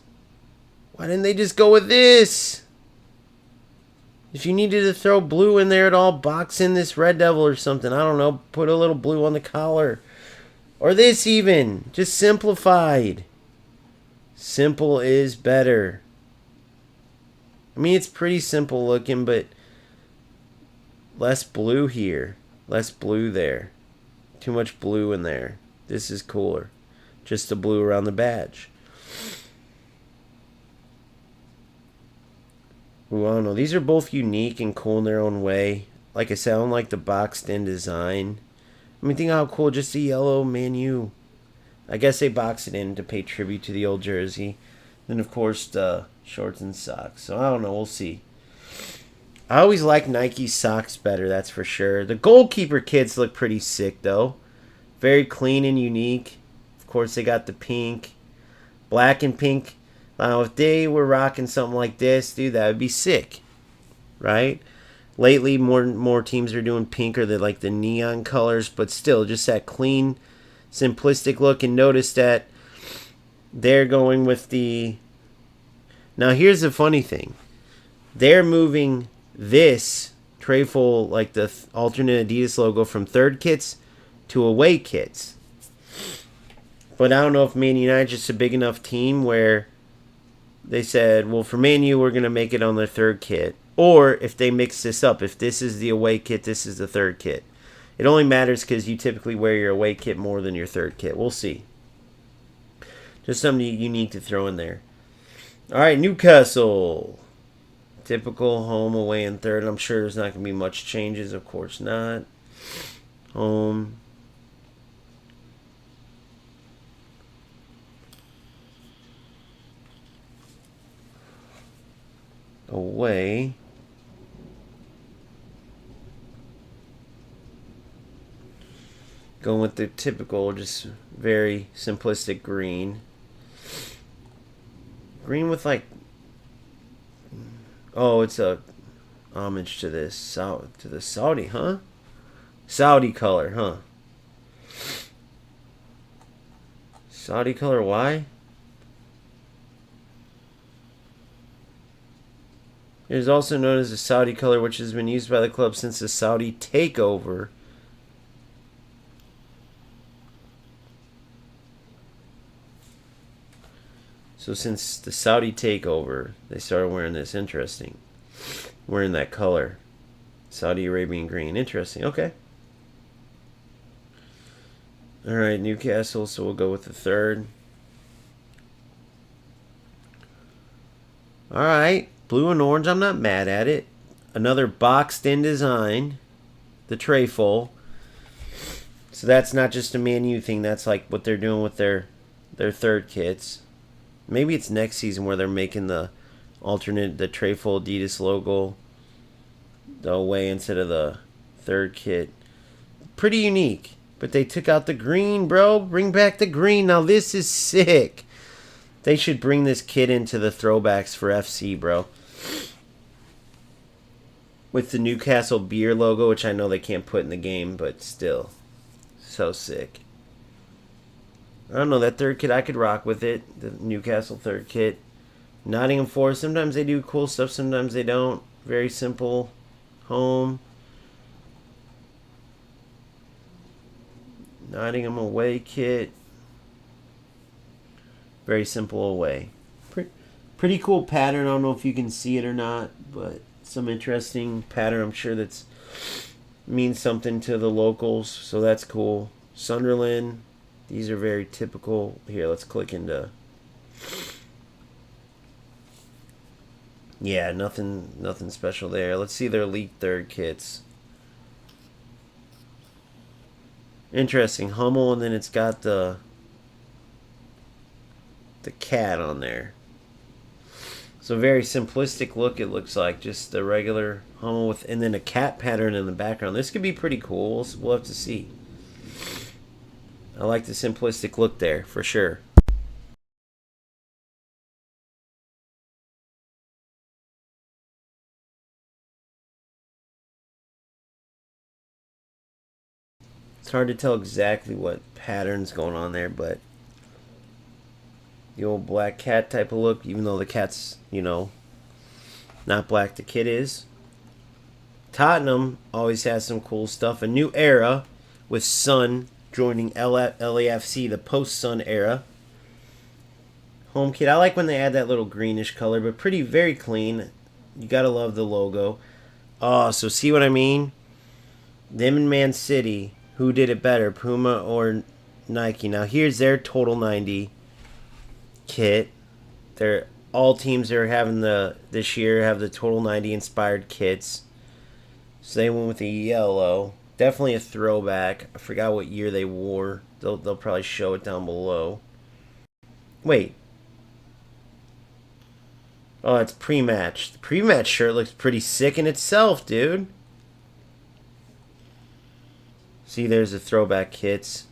A: Why didn't they just go with this? If you needed to throw blue in there at all, box in this Red Devil or something. I don't know. Put a little blue on the collar. Or this even. Just simplified. Simple is better. I mean, it's pretty simple looking, but less blue here. Less blue there. Too much blue in there. This is cooler. Just the blue around the badge. Ooh, I don't know. These are both unique and cool in their own way. Like I said, I don't like the boxed in design. I mean, think how cool just the yellow Man U. I guess they boxed it in to pay tribute to the old jersey. Then, of course, the shorts and socks. So, I don't know. We'll see. I always like Nike socks better, that's for sure. The goalkeeper kits look pretty sick, though. Very clean and unique. Of course, they got the pink. Black and pink. Now, if they were rocking something like this, dude, that would be sick. Right? Lately, more teams are doing pink or like the neon colors, but still, just that clean, simplistic look. And notice that they're going with the... Now, here's the funny thing. They're moving this Treyfol, like the alternate Adidas logo, from third kits to away kits. But I don't know if Man United's just a big enough team where they said, well, for Man U, we're going to make it on their third kit. Or if they mix this up, if this is the away kit, this is the third kit. It only matters because you typically wear your away kit more than your third kit. We'll see. Just something unique to throw in there. All right, Newcastle. Typical home, away, and third. I'm sure there's not going to be much changes. Of course not. Home. Away. Going with the typical, just very simplistic green. Green with like, oh, it's a homage to this to the Saudi, huh? Saudi color, huh? Saudi color, why? It is also known as the Saudi color, which has been used by the club since the Saudi takeover. So since the Saudi takeover, they started wearing this. Interesting. Wearing that color. Saudi Arabian green. Interesting. Okay. Alright, Newcastle, so we'll go with the third. Alright, blue and orange, I'm not mad at it. Another boxed in design. The trayful. So that's not just a Man U thing, that's like what they're doing with their third kits. Maybe it's next season where they're making the alternate, the trayful Adidas logo the away instead of the third kit. Pretty unique. But they took out the green, bro. Bring back the green. Now this is sick. They should bring this kit into the throwbacks for FC, bro. With the Newcastle beer logo, which I know they can't put in the game, but still. So sick. I don't know, that third kit, I could rock with it. The Newcastle third kit. Nottingham Forest, sometimes they do cool stuff, sometimes they don't. Very simple. Home. Nottingham away kit. Very simple away. Pretty cool pattern. I don't know if you can see it or not, but some interesting pattern. I'm sure that's means something to the locals, so that's cool. Sunderland. These are very typical. Here, let's click into. Yeah, nothing special there. Let's see their Elite Third kits. Interesting. Hummel, and then it's got the cat on there. So very simplistic look, it looks like. Just the regular Hummel with, and then a cat pattern in the background. This could be pretty cool. We'll have to see. I like the simplistic look there, for sure. It's hard to tell exactly what pattern's going on there, but the old black cat type of look, even though the cat's, not black, the kid is. Tottenham always has some cool stuff. A new era with Sun joining LAFC, the post-Sun era. Home kit. I like when they add that little greenish color, but very clean. You gotta love the logo. Oh, so see what I mean? Them and Man City. Who did it better, Puma or Nike? Now here's their Total 90 kit. They're all teams that are having this year have the Total 90 inspired kits. So they went with the yellow. Definitely a throwback. I forgot what year they wore. They'll probably show it down below. Wait. Oh, it's pre-match. The pre-match shirt looks pretty sick in itself, dude. See, there's the throwback kits.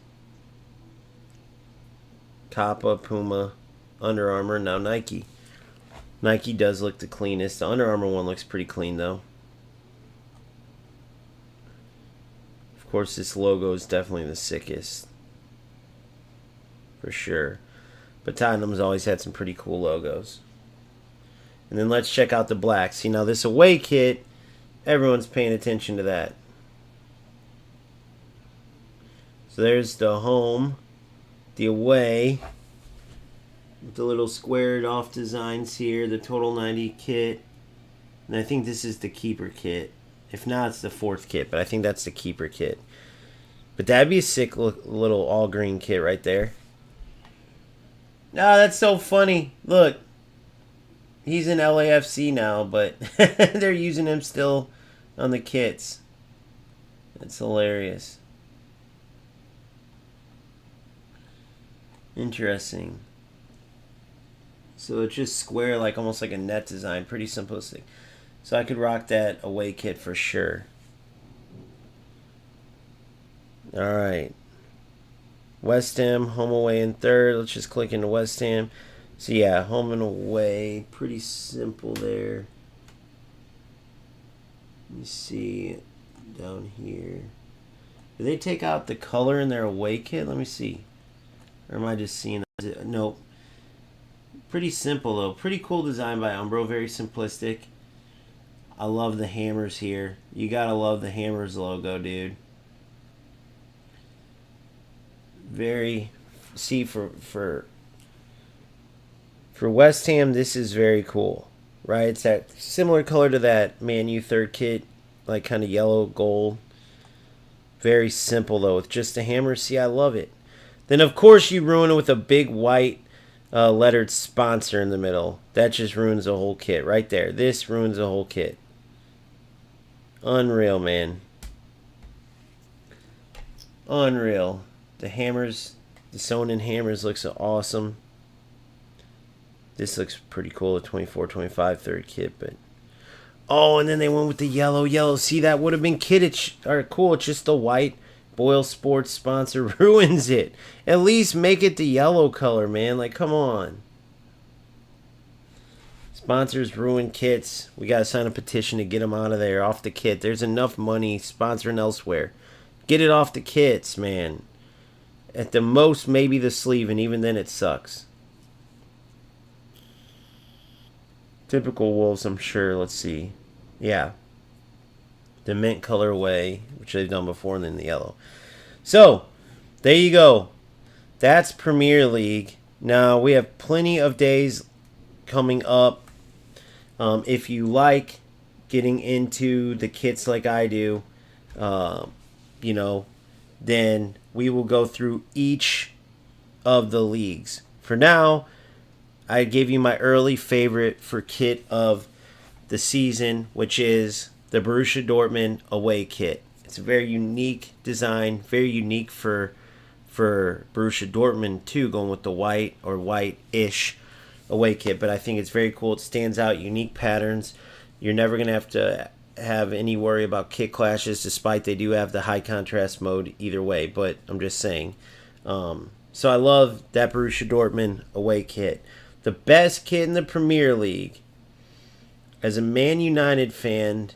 A: Kappa, Puma, Under Armour, now Nike. Nike does look the cleanest. The Under Armour one looks pretty clean, though. Of course, this logo is definitely the sickest. For sure. But Tottenham's always had some pretty cool logos. And then let's check out the black. See, now this away kit, everyone's paying attention to that. So there's the home, the away, with the little squared off designs here, the Total 90 kit. And I think this is the keeper kit. If not, it's the fourth kit, but I think that's the keeper kit. But that'd be a sick little all green kit right there. No, that's so funny. Look, he's in LAFC now, but they're using him still on the kits. It's hilarious. Interesting. So it's just square, like almost like a net design. Pretty simplistic. So I could rock that away kit for sure. Alright. West Ham, home away in third. Let's just click into West Ham. So yeah, home and away. Pretty simple there. Let me see down here. Did they take out the color in their away kit? Let me see. Or am I just seeing that? Nope. Pretty simple though. Pretty cool design by Umbro. Very simplistic. I love the hammers here. You gotta love the hammers logo, dude. Very, see, for West Ham, this is very cool, right? It's that similar color to that Man U third kit, like kind of yellow gold. Very simple though, with just the hammer. See, I love it. Then of course you ruin it with a big white lettered sponsor in the middle. That just ruins the whole kit right there. This ruins the whole kit. Unreal, man. Unreal. The hammers, the sewn in hammers looks awesome. This looks pretty cool, the 24-25 third kit, but oh, and then they went with the yellow. See, that would have been kitted. Or cool, it's just the white Boyle Sports sponsor ruins it. At least make it the yellow color, man. Like, come on. Sponsors ruin kits. We gotta sign a petition to get them out of there, off the kit. There's enough money sponsoring elsewhere. Get it off the kits, man. At the most, maybe the sleeve, and even then it sucks. Typical Wolves, I'm sure. Let's see. Yeah. The mint colorway, which they've done before, and then the yellow. So, there you go. That's Premier League. Now, we have plenty of days coming up. If you like getting into the kits like I do, you know, then we will go through each of the leagues. For now, I gave you my early favorite for kit of the season, which is the Borussia Dortmund away kit. It's a very unique design, very unique for Borussia Dortmund too, going with the white or white-ish away kit. But I think it's very cool. It stands out, unique patterns. You're never going to have any worry about kit clashes, despite they do have the high contrast mode either way. But I'm just saying. So I love that Borussia Dortmund away kit. The best kit in the Premier League. As a Man United fan,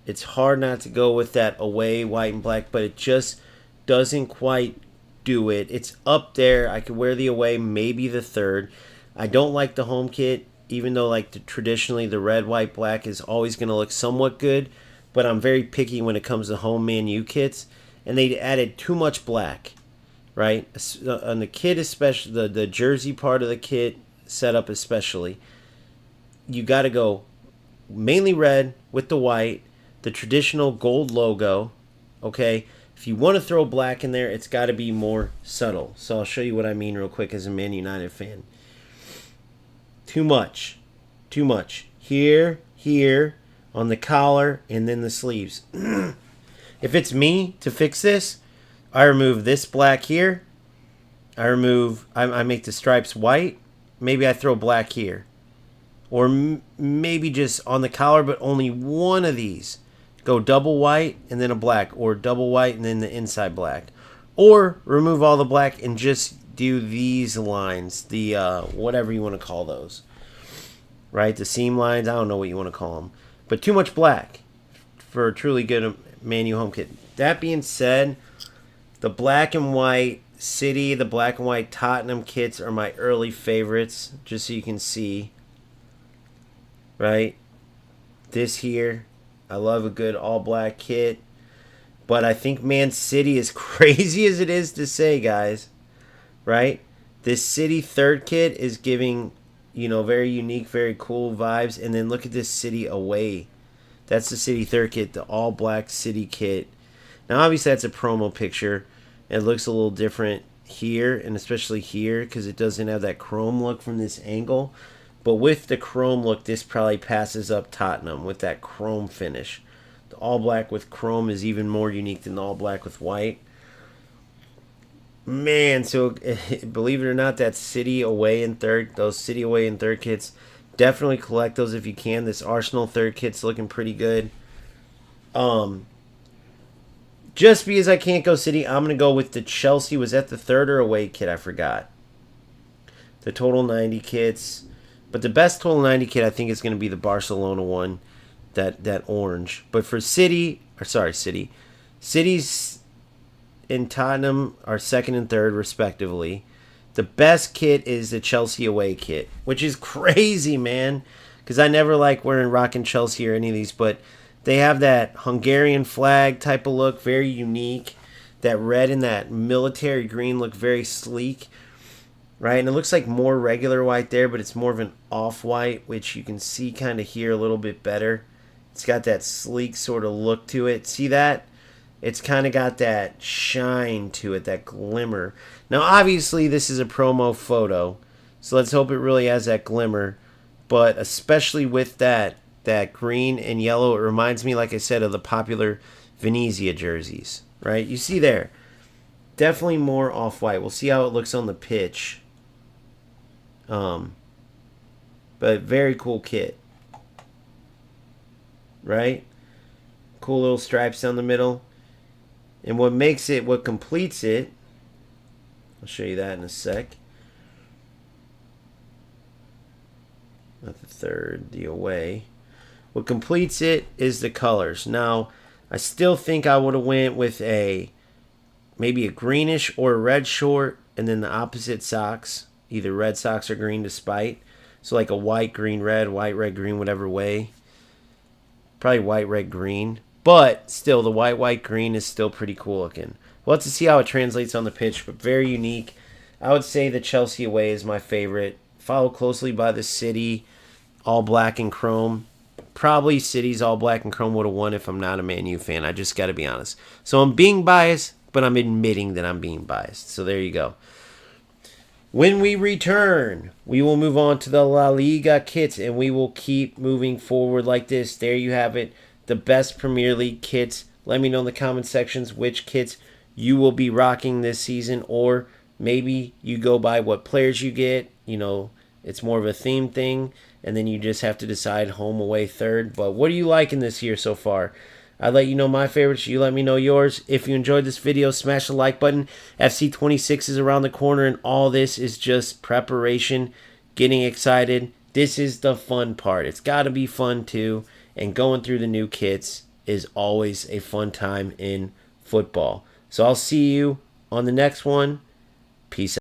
A: it's hard not to go with that away white and black, but it just doesn't quite do it. It's up there. I could wear the away, maybe the third. I don't like the home kit, even though traditionally the red, white, black is always going to look somewhat good, but I'm very picky when it comes to home Man U kits, and they added too much black, right? On the kit especially, the jersey part of the kit setup especially, you got to go mainly red with the white, the traditional gold logo, okay? If you want to throw black in there, it's got to be more subtle. So I'll show you what I mean real quick as a Man United fan. Too much. Here, on the collar, and then the sleeves. If it's me to fix this, I remove this black here. I make the stripes white. Maybe I throw black here. Or maybe just on the collar, but only one of these. Go double white and then a black. Or double white and then the inside black. Or remove all the black and just do these lines. The whatever you want to call those. Right? The seam lines. I don't know what you want to call them. But too much black for a truly good Man U home kit. That being said, the black and white City, the black and white Tottenham kits are my early favorites. Just so you can see. Right? This here. I love a good all-black kit. But I think Man City, as crazy as it is to say, guys, right? This City third kit is giving, very unique, very cool vibes. And then look at this City away. That's the City third kit, the all-black City kit. Now, obviously, that's a promo picture. It looks a little different, here, and especially here, because it doesn't have that chrome look from this angle. But with the chrome look, this probably passes up Tottenham with that chrome finish. The all black with chrome is even more unique than the all black with white. Man, so believe it or not, that City away in third, those City away in third kits, definitely collect those if you can. This Arsenal third kit's looking pretty good. Just because I can't go City, I'm going to go with the Chelsea. Was that the third or away kit? I forgot. The total 90 kits. But the best total 90 kit, I think, is going to be the Barcelona one. That orange. But for City, City's and Tottenham are second and third, respectively. The best kit is the Chelsea away kit, which is crazy, man. Because I never like wearing rocking Chelsea or any of these, but they have that Hungarian flag type of look, very unique. That red and that military green look very sleek, right? And it looks like more regular white there, but it's more of an off-white, which you can see kind of here a little bit better. It's got that sleek sort of look to it. See that? It's kind of got that shine to it, that glimmer. Now, obviously, this is a promo photo, so let's hope it really has that glimmer. But especially with that green and yellow, it reminds me, like I said, of the popular Venezia jerseys, right? You see there, definitely more off-white. We'll see how it looks on the pitch. But very cool kit, right? Cool little stripes down the middle. And what completes it, I'll show you that in a sec. Not the third, the away. What completes it is the colors. Now, I still think I would have went with maybe a greenish or a red short, and then the opposite socks, either red socks or green despite. So like a white, green, red, white, red, green, whatever way. Probably white, red, green. But still, the white, green is still pretty cool looking. We'll have to see how it translates on the pitch, but very unique. I would say the Chelsea away is my favorite. Followed closely by the City, all black and chrome. Probably City's all black and chrome would have won if I'm not a Man U fan. I just got to be honest. So I'm being biased, but I'm admitting that I'm being biased. So there you go. When we return, we will move on to the La Liga kits, and we will keep moving forward like this. There you have it. The best Premier League kits. Let me know in the comment sections which kits you will be rocking this season, or maybe you go by what players you get. You know, it's more of a theme thing, and then you just have to decide home, away, third. But what are you liking this year so far? I'll let you know my favorites. You let me know yours. If you enjoyed this video, smash the like button. FC 26 is around the corner, and all this is just preparation, getting excited. This is the fun part. It's got to be fun too. And going through the new kits is always a fun time in football. So I'll see you on the next one. Peace out.